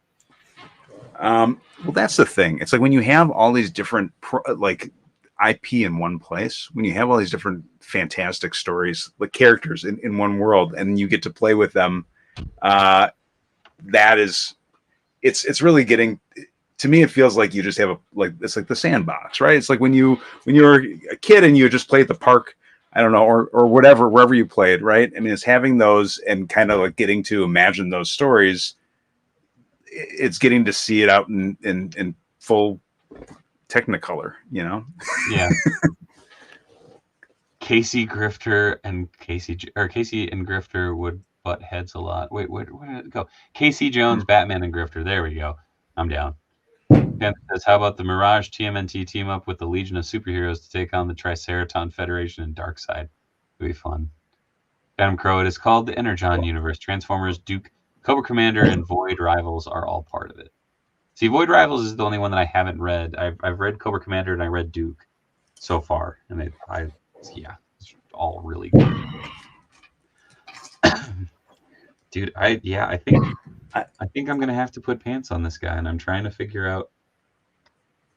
Well, that's the thing. It's like when you have all these different like IP in one place, when you have all these different fantastic stories, like characters in one world, and you get to play with them. That is, it's really getting. To me, it feels like you just have it's like the sandbox, right? It's like when you were a kid and you just play at the park, I don't know, or whatever, wherever you played, right? I mean, it's having those and kind of like getting to imagine those stories. It's getting to see it out in full Technicolor, you know? Yeah. Casey and Grifter would butt heads a lot. Wait, where did it go? Casey Jones, Batman, and Grifter. There we go. I'm down. Ken says, how about the Mirage TMNT team up with the Legion of Superheroes to take on the Triceraton Federation and Darkseid? It'd be fun. Adam Crow, it is called the Energon universe. Transformers, Duke, Cobra Commander, and Void Rivals are all part of it. See, Void Rivals is the only one that I haven't read. I've read Cobra Commander and I read Duke so far, and it's all really good. Dude, I think I'm gonna have to put pants on this guy, and I'm trying to figure out.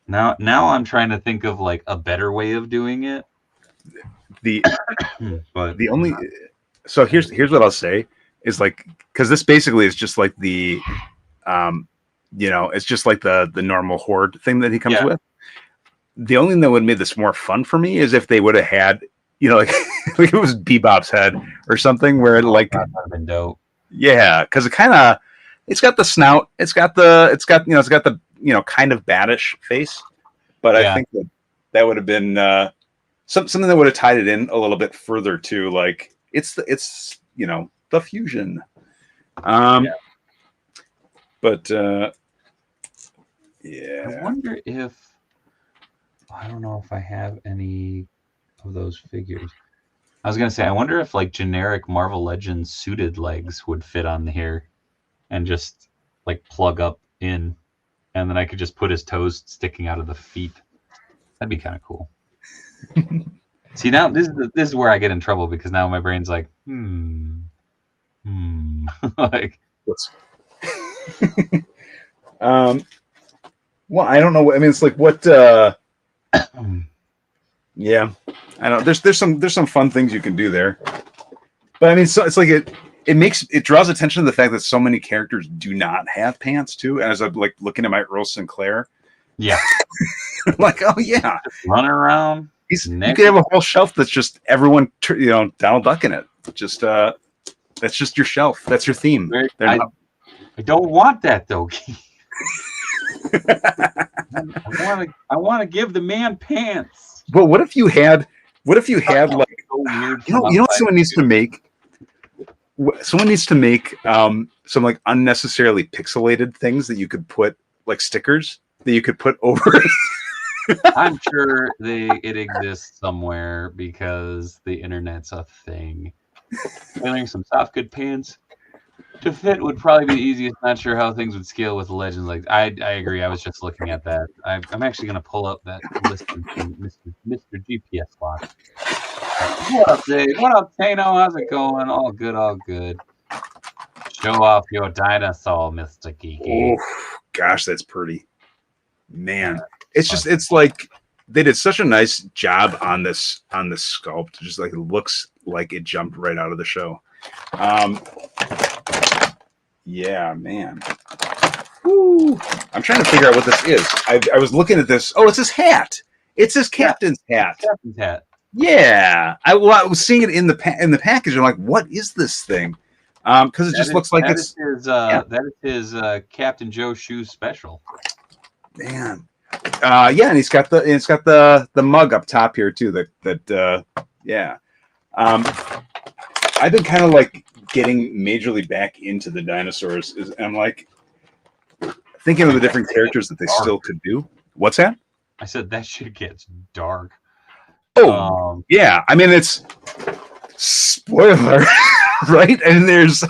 Now I'm trying to think of like a better way of doing it. But the only so here's what I'll say is like, because this basically is just like the it's just like the normal horde thing that he comes with. The only thing that would have made this more fun for me is if they would have had, like like it was Bebop's head or something where like that would have been dope. Yeah, because it's got the snout, it's got the kind of baddish face, but I think that would have been something that would have tied it in a little bit further to like it's the fusion. But I wonder if I don't know if I have any of those figures. I was gonna say, I wonder if like generic Marvel Legends suited legs would fit on here, and just like plug up in, and then I could just put his toes sticking out of the feet. That'd be kind of cool. See, now this is where I get in trouble, because now my brain's like, like what's well, I don't know. I mean, it's like what yeah, I know there's some fun things you can do there, but I mean, so it's like it draws attention to the fact that so many characters do not have pants too. And as I'm like looking at my Earl Sinclair, I'm like, oh yeah, just running around. You could have a whole shelf that's just everyone, Donald Duck in it. Just that's just your shelf. That's your theme. I don't want that though. I want to give the man pants. But what if you had like so weird, you know what someone needs to make? Someone needs to make some like unnecessarily pixelated things that you could put like stickers that you could put over it. I'm sure it exists somewhere because the internet's a thing. Wearing some soft good pants to fit would probably be the easiest. Not sure how things would scale with Legends. Like I agree. I was just looking at that. I'm actually going to pull up that list from Mr. GPS Lock. What up, Dave? What up, Tano? How's it going? All good, all good. Show off your dinosaur, Mr. Geeky. Oh, gosh, that's pretty. Man, it's like they did such a nice job on this sculpt. Just like it looks like it jumped right out of the show. Yeah, man. Woo. I'm trying to figure out what this is. I was looking at this. Oh, it's his hat. It's his captain's hat. Captain's hat. Yeah. I was seeing it in the package. I'm like, what is this thing? Because it just looks like it's that is his Captain Joe Shoe special. Man. Yeah, and it's got the mug up top here too. I've been kind of like getting majorly back into the dinosaurs. And I'm like thinking of the different characters that they still could do. What's that? I said that shit gets dark. Oh, yeah. I mean, it's spoiler, right? And there's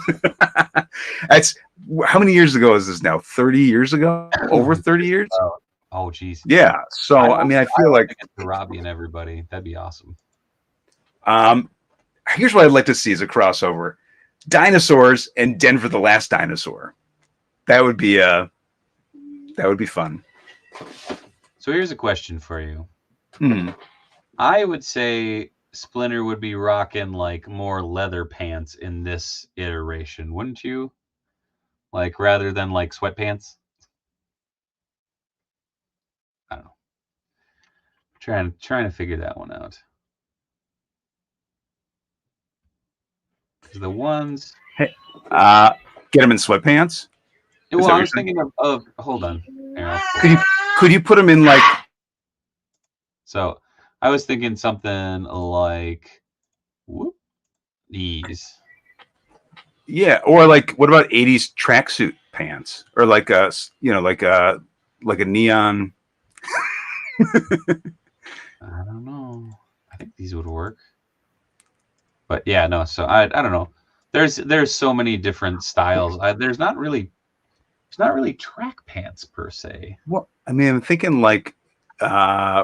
that's how many years ago is this now? 30 years ago? Over 30 years? Oh, geez. Yeah. So I mean, I feel like Robbie and everybody. That'd be awesome. Here's what I'd like to see as a crossover: dinosaurs and Denver the Last Dinosaur. That would be fun. So here's a question for you. I would say Splinter would be rocking like more leather pants in this iteration, wouldn't you? Like rather than like sweatpants. I don't know. Trying to figure that one out. The ones. Hey, get them in sweatpants. Well, I was thinking of hold on. Could you put them in like? So I was thinking something like these. Yeah, or like what about 80s tracksuit pants, or like a like a neon. I don't know. I think these would work. But yeah, no. So I don't know. There's so many different styles. There's not really track pants per se. Well, I mean, I'm thinking like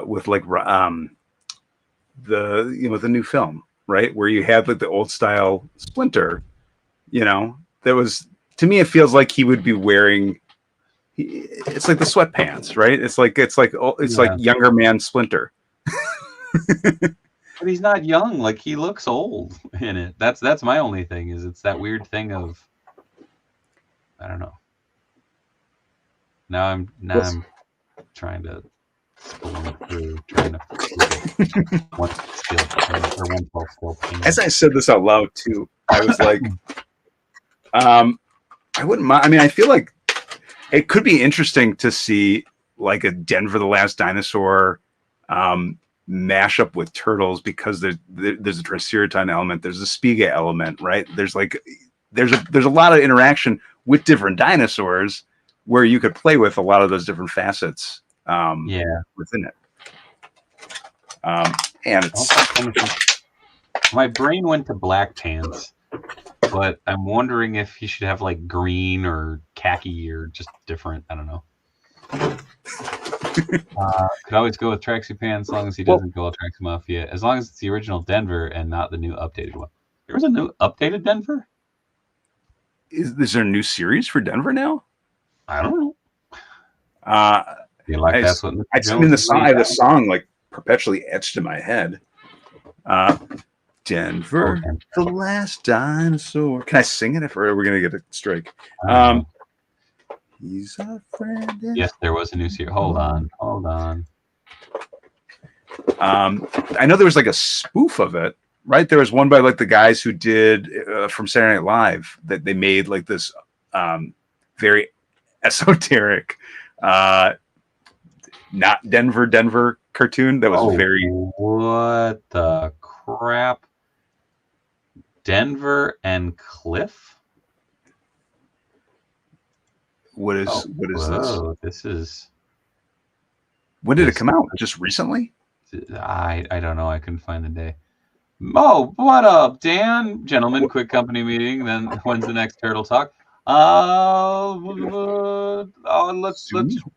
with like the new film, right, where you had like the old style Splinter. There was, to me, it feels like he would be wearing. It's like the sweatpants, right? It's like younger man Splinter. But he's not young. Like, he looks old in it. That's my only thing, is it's that weird thing of, I don't know. Now I'm trying to spoon through, trying to one skill or 112 skill paint. As I said this out loud too, I was like, I wouldn't mind. I mean, I feel like it could be interesting to see like a Denver the Last Dinosaur mashup with Turtles, because there's a Triceratops element, there's a Spiga element, right? There's a lot of interaction with different dinosaurs where you could play with a lot of those different facets within it. And it's, my brain went to black pants, but I'm wondering if he should have like green or khaki or just different. I don't know. Could always go with tracksuit pants as long as he doesn't go all Tracksuit Mafia, as long as it's the original Denver and not the new updated one. There was a new updated Denver? Is there a new series for Denver now? I don't know. That's what I mean, the song like perpetually etched in my head. Denver, the Last Dinosaur. Can I sing it, or are we gonna get a strike? He's a friend. Yes, there was a new series. Hold on. I know there was like a spoof of it, right? There was one by like the guys who did from Saturday Night Live, that they made like this very esoteric, not Denver cartoon that was very. What the crap? Denver and Cliff? What is this? This is. When did it come out? Just recently? I don't know. I couldn't find the day. Oh, what up, Dan? Gentlemen, quick company meeting. Then when's the next Turtle Talk?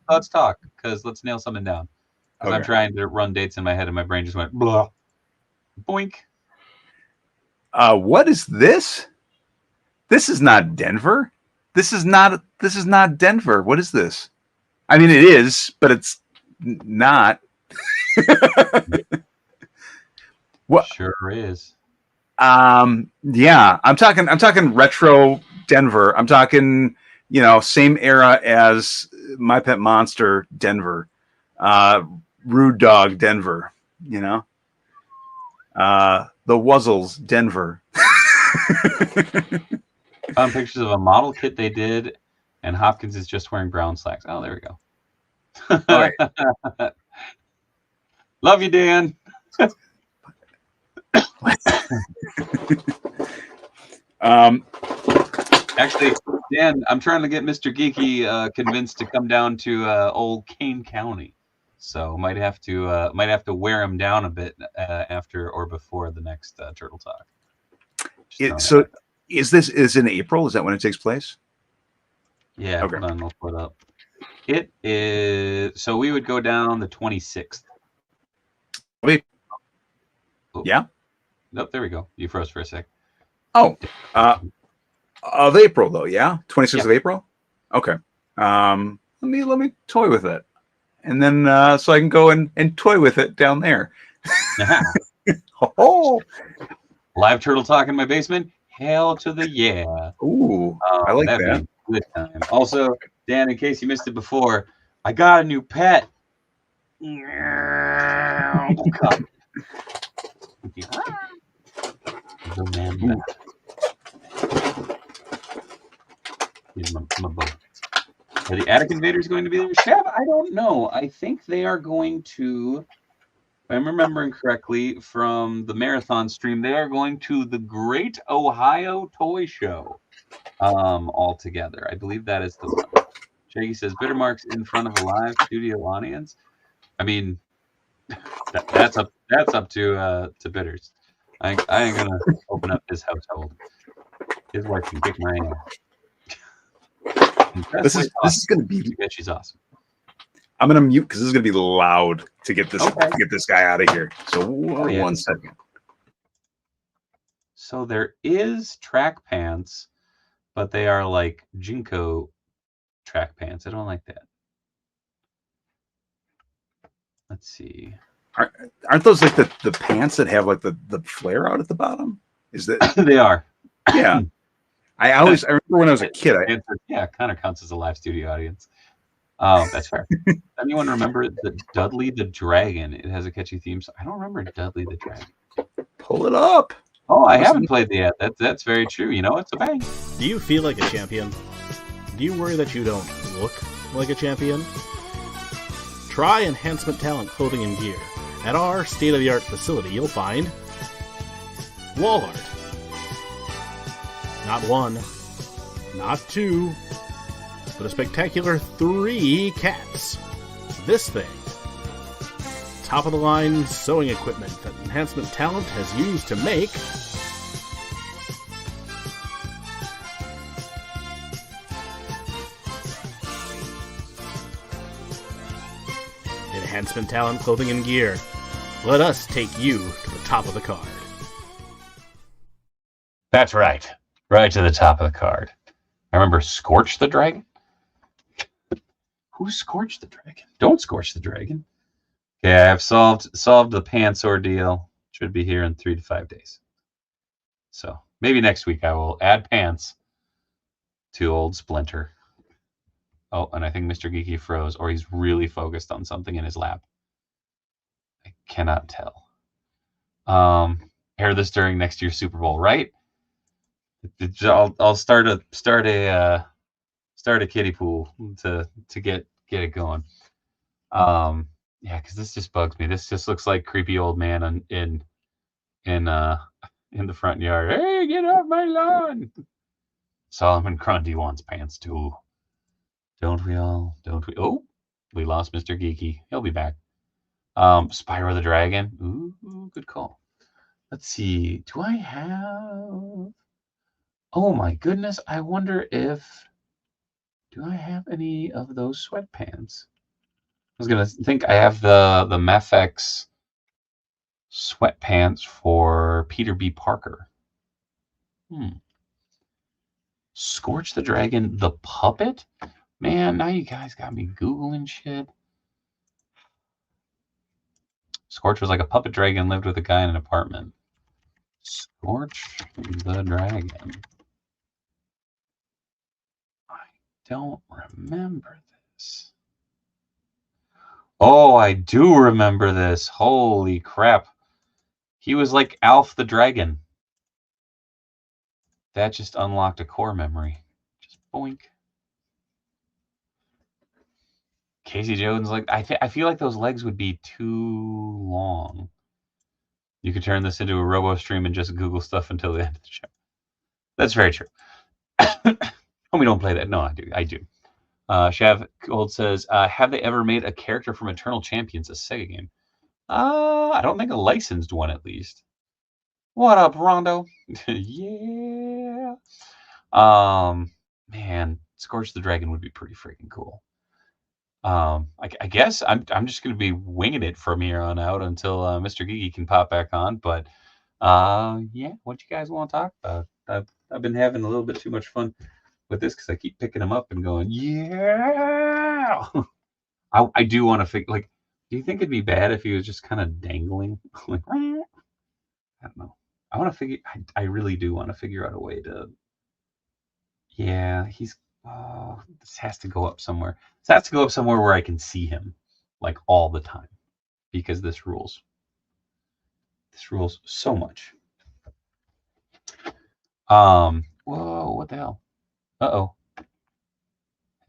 Let's talk, because let's nail something down. Because I'm trying to run dates in my head, and my brain just went blah, boink. What is this? This is not Denver. This is not Denver. What is this? I mean, it is, but it's not. What sure is. Yeah, I'm talking retro Denver. I'm talking, same era as My Pet Monster Denver, Rude Dog Denver, the Wuzzles Denver. Found pictures of a model kit they did, and Hopkins is just wearing brown slacks. Oh, there we go. All right. Love you, Dan. Actually, Dan, I'm trying to get Mr. Geeky convinced to come down to old Kane County, so might have to wear him down a bit after or before the next Turtle Talk. So, is in April? Is that when it takes place? Yeah. Okay. Hold on, I'll pull it up. It is. So we would go down the 26th. Wait. Oh. Yeah. Nope. There we go. You froze for a sec. Oh. Of April though, yeah. 26th of April. Okay. Let me toy with it, and then so I can go and toy with it down there. Oh. Live Turtle Talk in my basement. Hell to the yeah. Ooh, I like that. Good time. Also, Dan, in case you missed it before, I got a new pet. Are the Attic Invaders going to be there? Chef, I don't know. I think they are going to, if I'm remembering correctly from the marathon stream, they are going to the Great Ohio Toy Show. altogether. I believe that is the one. Shaggy says bitter marks in front of a live studio audience. I mean, that's up to Bitters. I ain't gonna open up his household. His wife can kick my ass. This is gonna be. Yeah, she's awesome. I'm gonna mute because this is gonna be loud to get this guy out of here. So yeah. 1 second. So there is track pants, but they are like Jinko track pants. I don't like that. Let's see. Aren't those like the pants that have like the flare out at the bottom? Is that they are? Yeah. I remember when I was a kid. Yeah, kind of counts as a live studio audience. Oh, that's fair. Anyone remember the Dudley the Dragon? It has a catchy theme. I don't remember Dudley the Dragon. Pull it up. Oh, I haven't played the ad. That's very true. You know, it's a bang. Do you feel like a champion? Do you worry that you don't look like a champion? Try Enhancement Talent Clothing and Gear. At our state-of-the-art facility, you'll find wall art. Not one, not two, but a spectacular 3 cats. This thing. Top-of-the-line sewing equipment that Enhancement Talent has used to make Enhancement Talent Clothing and Gear. Let us take you to the top of the card. That's right. Right to the top of the card. I remember Scorch the Dragon. Who scorched the dragon? Don't scorch the dragon. Okay, I've solved the pants ordeal. Should be here in 3 to 5 days. So maybe next week I will add pants to old Splinter. Oh, and I think Mr. Geeky froze, or he's really focused on something in his lap. I cannot tell. Air this during next year's Super Bowl, right? I'll start a kiddie pool to get it going. Yeah, because this just bugs me. This just looks like creepy old man in the front yard. Hey, get off my lawn! Solomon Grundy wants pants too. Don't we all? Don't we? Oh, we lost Mr. Geeky. He'll be back. Spyro the Dragon. Ooh, good call. Let's see. Do I have? Oh my goodness! I wonder if. Do I have any of those sweatpants? I was gonna think I have the Mefex sweatpants for Peter B. Parker. Scorch the Dragon, the puppet? Man, now you guys got me Googling shit. Scorch was like a puppet dragon, lived with a guy in an apartment. Scorch the Dragon. I don't remember this. Oh, I do remember this. Holy crap. He was like Alf the Dragon. That just unlocked a core memory. Just boink. Casey Jones, like I feel like those legs would be too long. You could turn this into a robo stream and just Google stuff until the end of the show. That's very true. We don't play that. No, I do. Shav Gold says, have they ever made a character from Eternal Champions a Sega game? I don't think a licensed one, at least. What up, Rondo? Yeah. Man, Scorch the Dragon would be pretty freaking cool. I guess I'm just going to be winging it from here on out until Mr. Geeky can pop back on. But yeah, what you guys want to talk about? I've been having a little bit too much fun with this because I keep picking them up and going, yeah. I do want to figure, like, do you think it'd be bad if he was just kind of dangling? Like, I don't know. I want to figure. I really do want to figure out a way to. Yeah, he's. Oh, this has to go up somewhere. This has to go up somewhere where I can see him, like, all the time, because this rules. This rules so much. Whoa, what the hell? Uh-oh.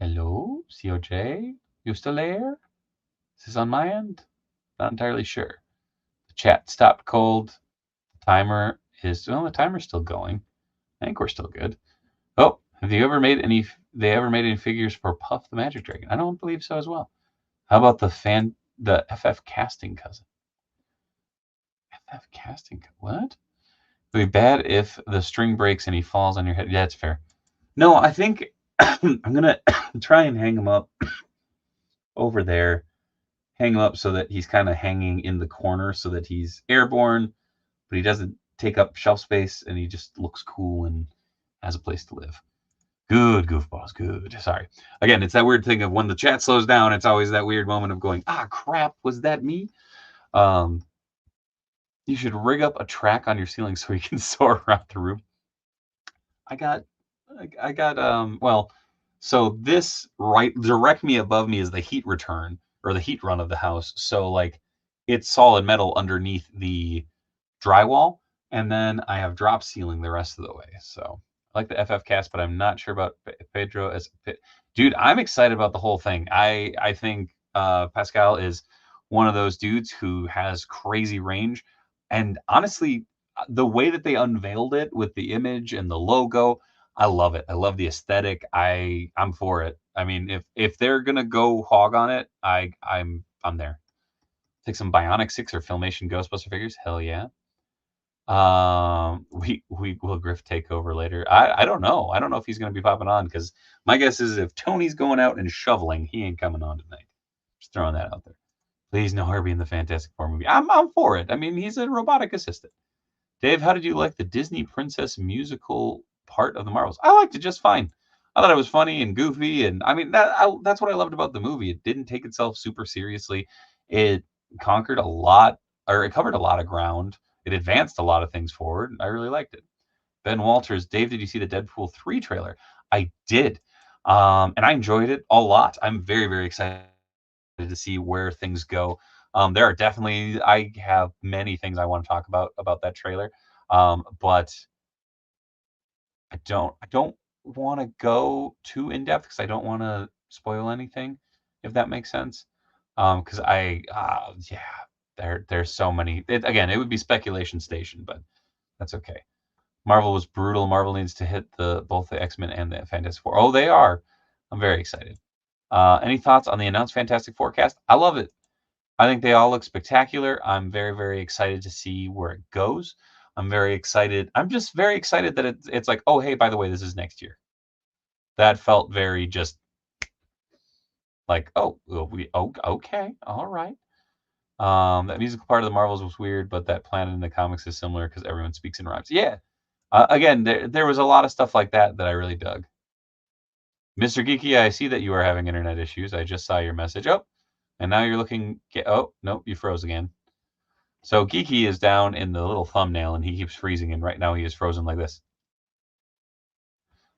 Hello, COJ? You still there? Is this on my end? Not entirely sure. The chat stopped cold. The timer is, well, the timer's still going. I think we're still good. Oh, they ever made any figures for Puff the Magic Dragon? I don't believe so as well. How about the FF casting cousin? FF casting, what? It'd be bad if the string breaks and he falls on your head. Yeah, that's fair. No, I think I'm gonna try and hang him up over there. Hang him up so that he's kind of hanging in the corner so that he's airborne, but he doesn't take up shelf space and he just looks cool and has a place to live. Good, goofballs, good. Sorry. Again, it's that weird thing of when the chat slows down, it's always that weird moment of going, ah, crap, was that me? You should rig up a track on your ceiling so you can soar around the room. I got, well, so this right directly above me is the heat return or the heat run of the house. So like it's solid metal underneath the drywall. And then I have drop ceiling the rest of the way. So I like the FF cast, but I'm not sure about Pedro as dude. I'm excited about the whole thing. I think Pascal is one of those dudes who has crazy range. And honestly, the way that they unveiled it with the image and the logo, I love it. I love the aesthetic. I'm for it. I mean, if they're gonna go hog on it, I'm there. Take some Bionic 6 or Filmation Ghostbuster figures. Hell yeah. We will Griff take over later. I don't know. I don't know if he's gonna be popping on because my guess is if Tony's going out and shoveling, he ain't coming on tonight. Just throwing that out there. Please, no Herbie in the Fantastic Four movie. I'm for it. I mean, he's a robotic assistant. Dave, how did you like the Disney Princess musical part of the Marvels? I liked it just fine. I thought it was funny and goofy, and I mean that's what I loved about the movie. It didn't take itself super seriously. It conquered a lot, or it covered a lot of ground. It advanced a lot of things forward. I really liked it. Ben Walters, Dave, did you see the Deadpool 3 trailer? I did, and I enjoyed it a lot. I'm very, very excited to see where things go. There are definitely, I have many things I want to talk about that trailer, but I don't want to go too in depth because I don't want to spoil anything, if that makes sense. Because there's so many. Again, it would be speculation station, but that's okay. Marvel was brutal. Marvel needs to hit both the X-Men and the Fantastic Four. Oh, they are. I'm very excited. Any thoughts on the announced Fantastic Four cast? I love it. I think they all look spectacular. I'm very, very excited to see where it goes. I'm very excited. I'm just very excited that it's like, oh, hey, by the way, this is next year. That felt very just like, oh, okay, all right. That musical part of the Marvels was weird, but that planet in the comics is similar because everyone speaks in rhymes. Yeah. Again, there was a lot of stuff like that I really dug. Mr. Geeky, I see that you are having internet issues. I just saw your message. Oh, and now you're looking. Oh, nope, you froze again. So Geeky is down in the little thumbnail, and he keeps freezing, and right now he is frozen like this.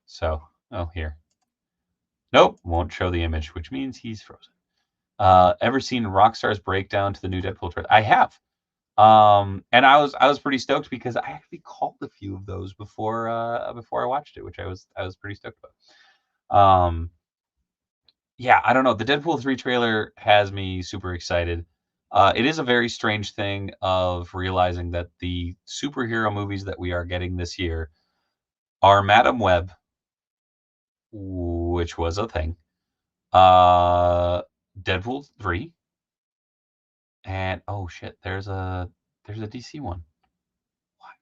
So, oh, here. Nope, won't show the image, which means he's frozen. Ever seen Rockstar's breakdown to the new Deadpool trailer? I have. And I was pretty stoked because I actually called a few of those before I watched it, which I was pretty stoked about. Yeah, I don't know. The Deadpool 3 trailer has me super excited. It is a very strange thing of realizing that the superhero movies that we are getting this year are Madam Web, which was a thing, Deadpool 3, and oh shit, there's a DC one. What?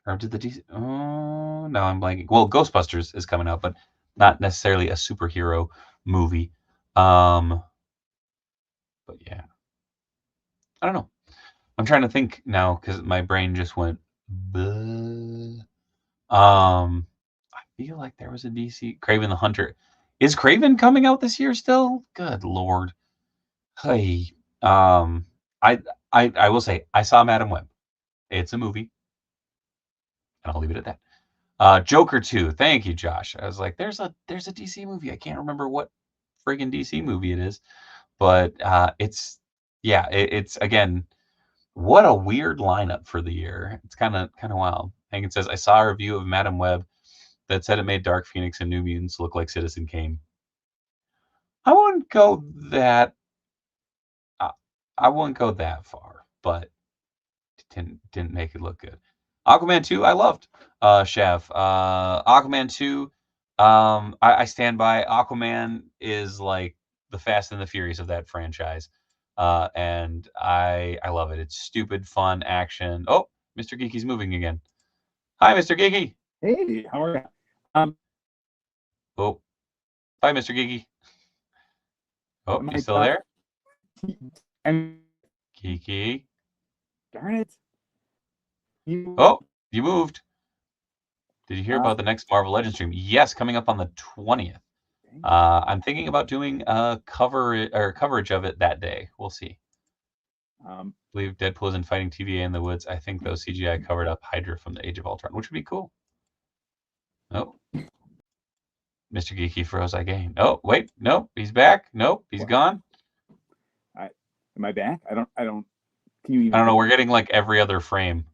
Or did the DC? Oh no, I'm blanking. Well, Ghostbusters is coming out, but not necessarily a superhero movie. But yeah, I don't know. I'm trying to think now because my brain just went. Bleh. I feel like there was a DC Kraven the Hunter. Is Kraven coming out this year still? Good Lord. Hey, I will say I saw Madam Web. It's a movie, and I'll leave it at that. Joker 2. Thank you, Josh. I was like, there's a DC movie. I can't remember what friggin' DC movie it is, but it's again, what a weird lineup for the year. It's kind of wild. Hankin says I saw a review of Madam Web that said it made Dark Phoenix and New Mutants look like Citizen Kane. I wouldn't go that. I wouldn't go that far, but it didn't make it look good. Aquaman 2, I loved. Chef. Aquaman 2, I stand by. Aquaman is like the Fast and the Furious of that franchise. And I love it. It's stupid, fun action. Oh, Mr. Geeky's moving again. Hi, Mr. Geeky. Hey, how are you? Oh, bye, Mr. Geeky. Oh, you still there? Geeky. Darn it. Oh, you moved. Did you hear about the next Marvel Legends stream? Yes, coming up on the 20th. I'm thinking about doing a coverage of it that day. We'll see. I believe Deadpool isn't fighting TVA in the woods. I think those CGI covered up Hydra from the Age of Ultron, which would be cool. Oh. Mr. Geeky froze again. Oh, wait. Nope. He's back. Nope. He's gone. Am I back? I don't. Can you even... I don't know. We're getting like every other frame.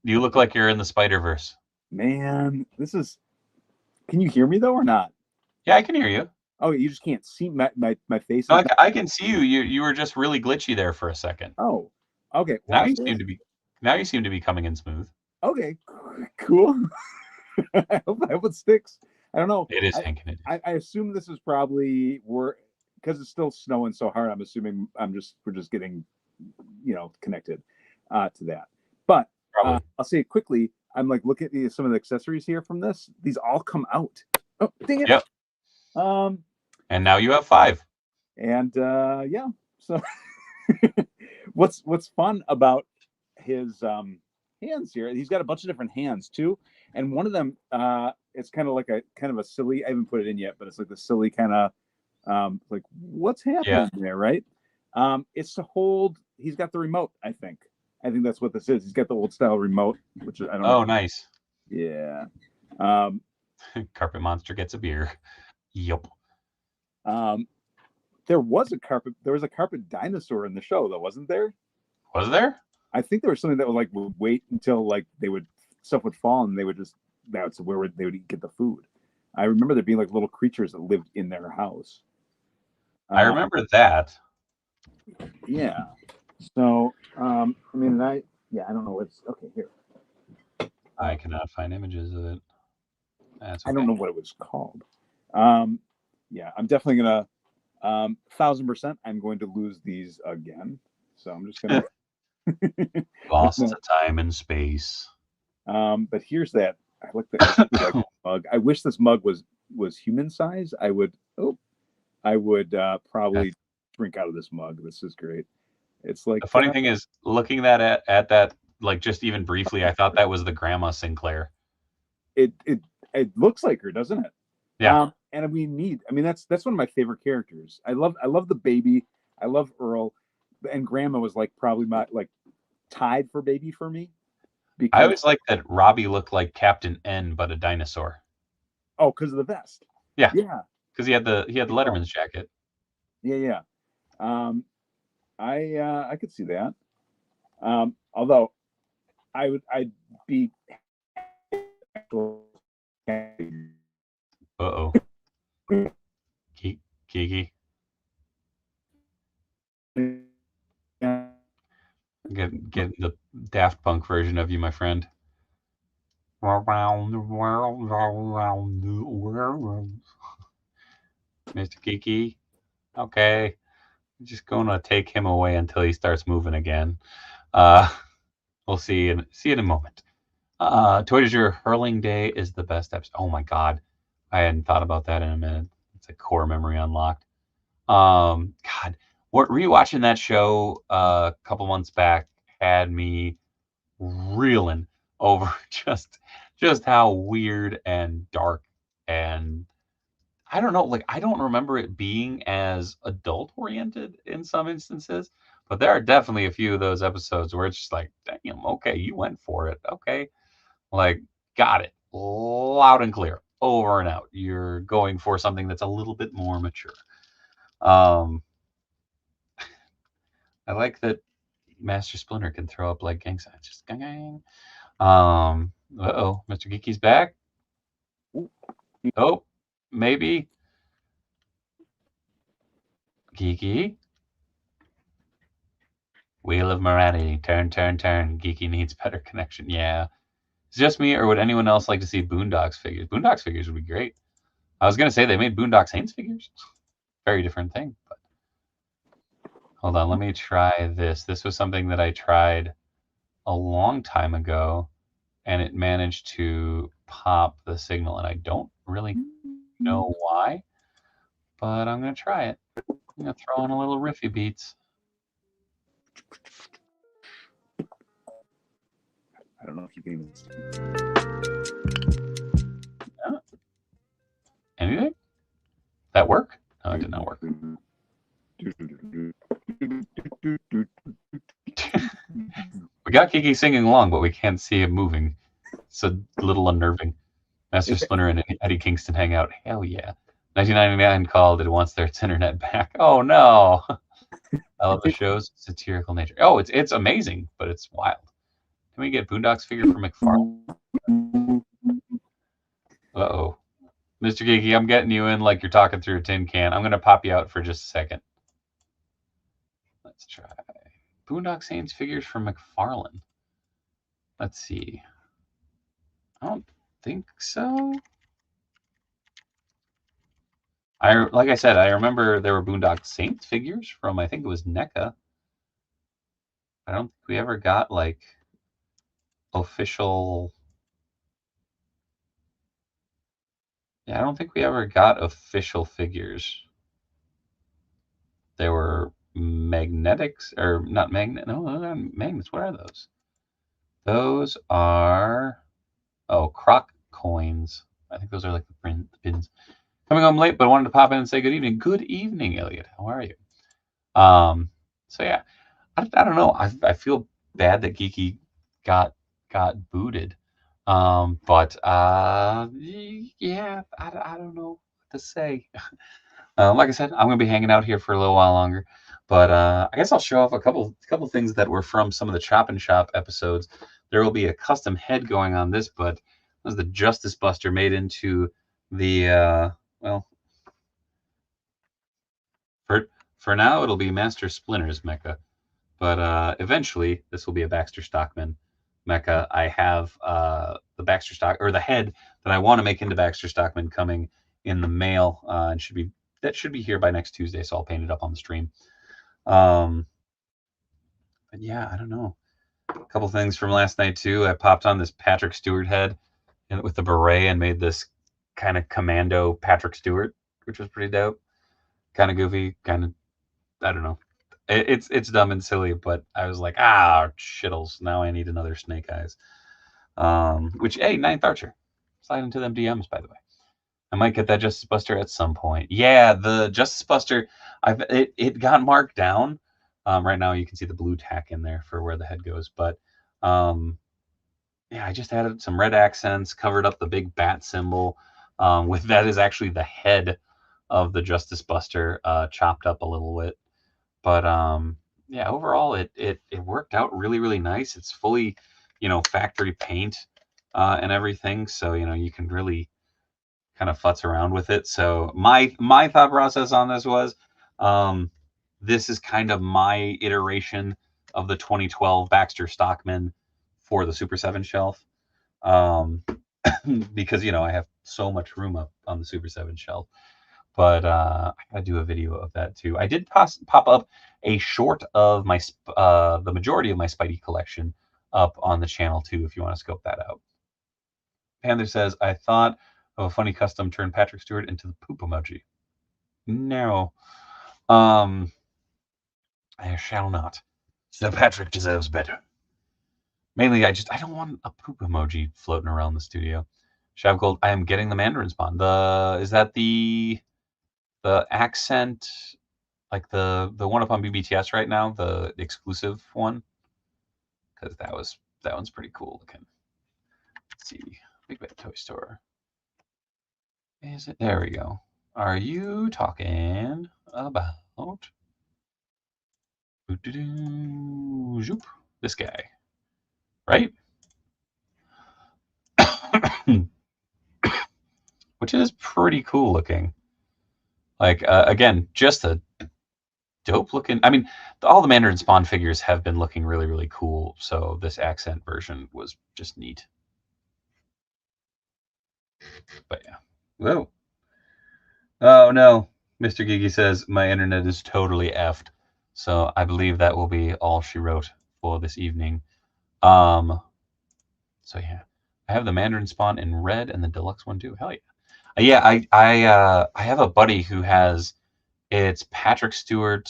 You look like you're in the Spider-Verse. Man, this is... Can you hear me though or not? Yeah, I can hear you. Oh, you just can't see my face? No, I can see you. You were just really glitchy there for a second. Oh, okay. Well, now you seem to be coming in smooth. Okay, cool. I hope it sticks. I don't know. It is hanking. I assume this is probably because it's still snowing so hard. I'm assuming we're just getting, connected to that. But I'll say it quickly. I'm like looking at some of the accessories here from this. These all come out. Oh, dang it. Yep. And now you have 5. And yeah. So what's fun about his hands here? He's got a bunch of different hands too, and one of them it's kind of like a silly. I haven't put it in yet, but it's like the silly kind of like what's happening there, right? It's to hold. He's got the remote. I think that's what this is. He's got the old style remote, which I don't know. Oh, nice. Yeah. Carpet Monster gets a beer. Yep. There was a carpet dinosaur in the show, though, wasn't there? Was there? I think there was something that would like wait until like stuff would fall and they would just that's where they would get the food. I remember there being like little creatures that lived in their house. I remember that. Yeah. So I don't know what's okay here. I cannot find images of it. That's okay. I don't know what it was called. Yeah, I'm definitely gonna 1000%. I'm going to lose these again. So I'm just gonna lost to time and space. But here's that. I like that mug. I wish this mug was human size. I would probably drink out of this mug. This is great. It's like the funny thing is looking at that like just even briefly, I thought that was the Grandma Sinclair. It looks like her, doesn't it? Yeah. And that's one of my favorite characters. I love the baby. I love Earl, and Grandma was like probably my like tied for baby for me. Because I always liked that Robbie looked like Captain N, but a dinosaur. Oh, because of the vest. Yeah. Yeah. Because he had the Letterman's jacket. Yeah. I could see that. Although I'd be. Uh-oh. Kiki. Get the Daft Punk version of you, my friend. Around the world, around the world. Mr. Kiki. Okay. I'm just gonna take him away until he starts moving again. We'll see in a moment. Toy de Jour Hurling Day is the best episode. Oh my god. I hadn't thought about that in a minute. It's a core memory unlocked. God, rewatching that show a couple months back had me reeling over just how weird and dark, and I don't know, like I don't remember it being as adult oriented in some instances, but there are definitely a few of those episodes where it's just like, damn, okay, you went for it. Okay. Like, got it. Loud and clear. Over and out. You're going for something that's a little bit more mature. I like that Master Splinter can throw up like gang signs. Just gang gang. Uh-oh. Mr. Geeky's back. Oh, maybe. Geeky. Wheel of Morality. Turn, turn, turn. Geeky needs better connection. Yeah. Is it just me, or would anyone else like to see Boondocks figures? Boondocks figures would be great. I was going to say they made Boondock Saints figures. Very different thing. But hold on, let me try this. This was something that I tried a long time ago, and it managed to pop the signal, and I don't really know why, but I'm going to try it. I'm going to throw in a little riffy beats. I don't know if you can even see. Yeah. Anything? That work? No, it did not work. We got Kiki singing along, but we can't see him moving. It's a little unnerving. Master Splinter and Eddie Kingston hang out. Hell yeah. 1999 called. It wants their internet back. Oh no. I love the show's satirical nature. Oh, it's amazing, but it's wild. Can we get Boondocks figure for McFarlane? Uh-oh. Mr. Geeky, I'm getting you in like you're talking through a tin can. I'm going to pop you out for just a second. Let's try. Boondock Saints figures for McFarlane. Let's see. I don't think so. Like I said, I remember there were Boondock Saints figures from, I think it was NECA. I don't think we ever got like official. Yeah, I don't think we ever got official figures. There were magnetics, or not magnet. No, those aren't magnets. What are those? Those are, oh, croc coins. I think those are like the pins. Coming home late, but I wanted to pop in and say good evening. Good evening, Elliot. How are you? So yeah, I don't know. I feel bad that Geeky got booted. But yeah, I don't know what to say. Like I said, I'm gonna be hanging out here for a little while longer. But I guess I'll show off a couple things that were from some of the Chop and Shop episodes. There will be a custom head going on this, but this was the Justice Buster made into the well, for now it'll be Master Splinter's mecha, but eventually this will be a Baxter Stockman mecha. I have the Baxter Stock, or the head that I want to make into Baxter Stockman, coming in the mail, and should be here by next Tuesday, so I'll paint it up on the stream. But yeah, I don't know. A couple things from last night too. I popped on this Patrick Stewart head with the beret and made this kind of commando Patrick Stewart, which was pretty dope. Kind of goofy, kind of, I don't know. It's dumb and silly, but I was like, shittles. Now I need another Snake Eyes. Which, hey, Ninth Archer. Slide into them DMs, by the way. I might get that Justice Buster at some point. Yeah, the Justice Buster, it got marked down. Right now you can see the blue tack in there for where the head goes. But yeah, I just added some red accents, covered up the big bat symbol. With that is actually the head of the Justice Buster, chopped up a little bit. But yeah, overall it worked out really, really nice. It's fully, factory paint and everything, so you can really kind of futz around with it. So my thought process on this was, this is kind of my iteration of the 2012 Baxter Stockman for the Super 7 shelf, because I have so much room up on the Super 7 shelf. But I gotta do a video of that too. I did pop up a short of my the majority of my Spidey collection up on the channel too, if you want to scope that out. Panther says, I thought of a funny custom turn Patrick Stewart into the poop emoji. No. I shall not. So Patrick deserves better. Mainly, I don't want a poop emoji floating around the studio. Shav Gold, I am getting the Mandarin Spawn. Is that the accent, like the one up on BBTS right now, the exclusive one? Because that one's pretty cool looking. Let's see. Big Bad Toy Store. Is it? There we go. Are you talking about this guy? Right? Which is pretty cool looking. Like, again, just a dope looking. I mean, all the Mandarin Spawn figures have been looking really, really cool. So this accent version was just neat. But yeah. Whoa. Oh no. Mr. Gigi says my internet is totally effed. So I believe that will be all she wrote for this evening. So yeah. I have the Mandarin Spawn in red and the deluxe one too. Hell yeah. Yeah, I have a buddy who has, it's Patrick Stewart,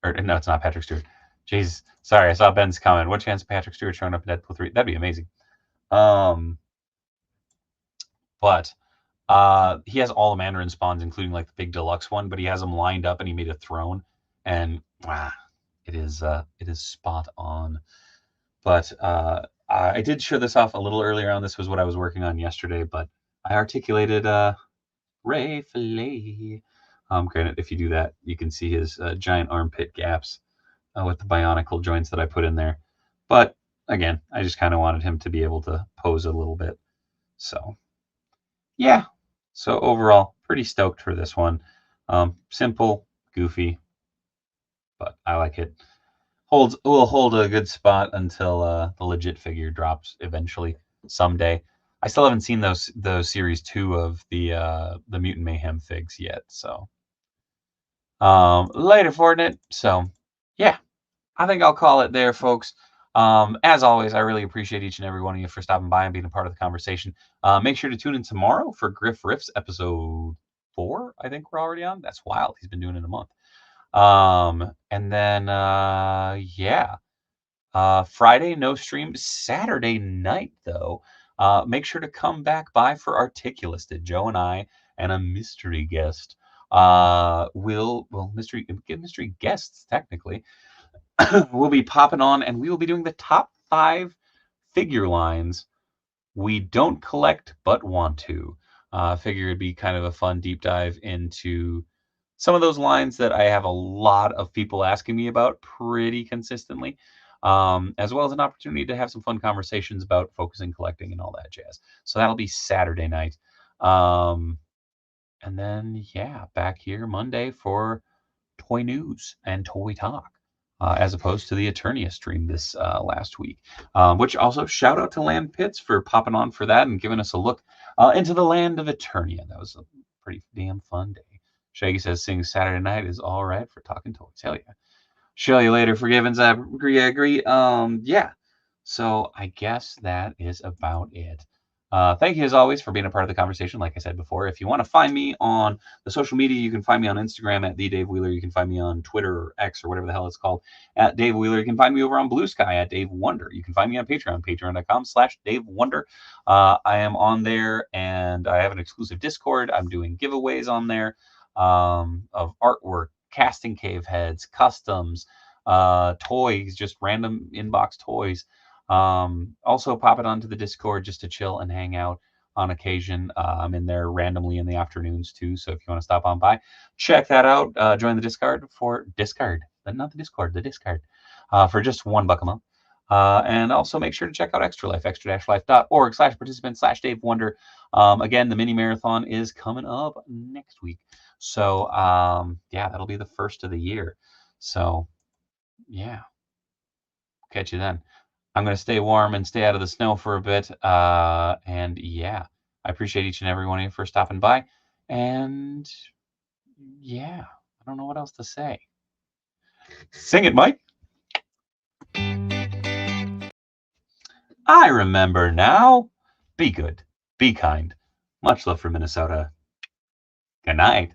or no, it's not Patrick Stewart. Jeez, sorry, I saw Ben's comment. What chance of Patrick Stewart showing up in Deadpool 3? That'd be amazing. But he has all the Mandarin Spawns, including like the big deluxe one, but he has them lined up and he made a throne, and it is spot on. But I did show this off a little earlier on. This was what I was working on yesterday, but I articulated Ray Fillet. Granted, if you do that, you can see his giant armpit gaps with the bionicle joints that I put in there. But again, I just kind of wanted him to be able to pose a little bit. So yeah. So overall, pretty stoked for this one. Simple, goofy, but I like it. Will hold a good spot until the legit figure drops eventually someday. I still haven't seen those series 2 of the Mutant Mayhem figs yet. So later Fortnite. So yeah, I think I'll call it there, folks. As always, I really appreciate each and every one of you for stopping by and being a part of the conversation. Make sure to tune in tomorrow for Griff Riffs episode 4. I think we're already on. That's wild. He's been doing it a month. And then yeah, Friday no stream. Saturday night though, make sure to come back by for Articulisted. Joe and I and a mystery guest mystery guests technically will be popping on, and we will be doing the top 5 figure lines we don't collect but want to. Figure it'd be kind of a fun deep dive into some of those lines that I have a lot of people asking me about pretty consistently, as well as an opportunity to have some fun conversations about focusing, collecting, and all that jazz. So that'll be Saturday night. And then, yeah, back here Monday for toy news and toy talk, as opposed to the Eternia stream this last week. Which also shout out to Land Pits for popping on for that and giving us a look into the land of Eternia. That was a pretty damn fun day. Shaggy says seeing Saturday night is all right for talking toys. Hell yeah. Show you later for Givens. I agree. Yeah. So I guess that is about it. Thank you as always for being a part of the conversation. Like I said before, if you want to find me on the social media, you can find me on Instagram at @TheDaveWheeler. You can find me on Twitter or X or whatever the hell it's called at Dave Wheeler. You can find me over on Blue Sky at Dave Wonder. You can find me on Patreon, patreon.com/Dave Wonder. I am on there and I have an exclusive Discord. I'm doing giveaways on there of artwork, casting cave heads, customs, toys, just random inbox toys. Also pop it onto the Discord just to chill and hang out on occasion. I'm in there randomly in the afternoons too, so if you want to stop on by, check that out. Join the Discord for the Discord for just $1 a month. And also make sure to check out Extra Life, extra-life.org/participant/Dave Wonder. Again, the mini marathon is coming up next week. So yeah, that'll be the first of the year. So yeah, catch you then. I'm going to stay warm and stay out of the snow for a bit. And yeah, I appreciate each and every one of you for stopping by. And yeah, I don't know what else to say. Sing it, Mike. I remember now. Be good. Be kind. Much love for Minnesota. Good night.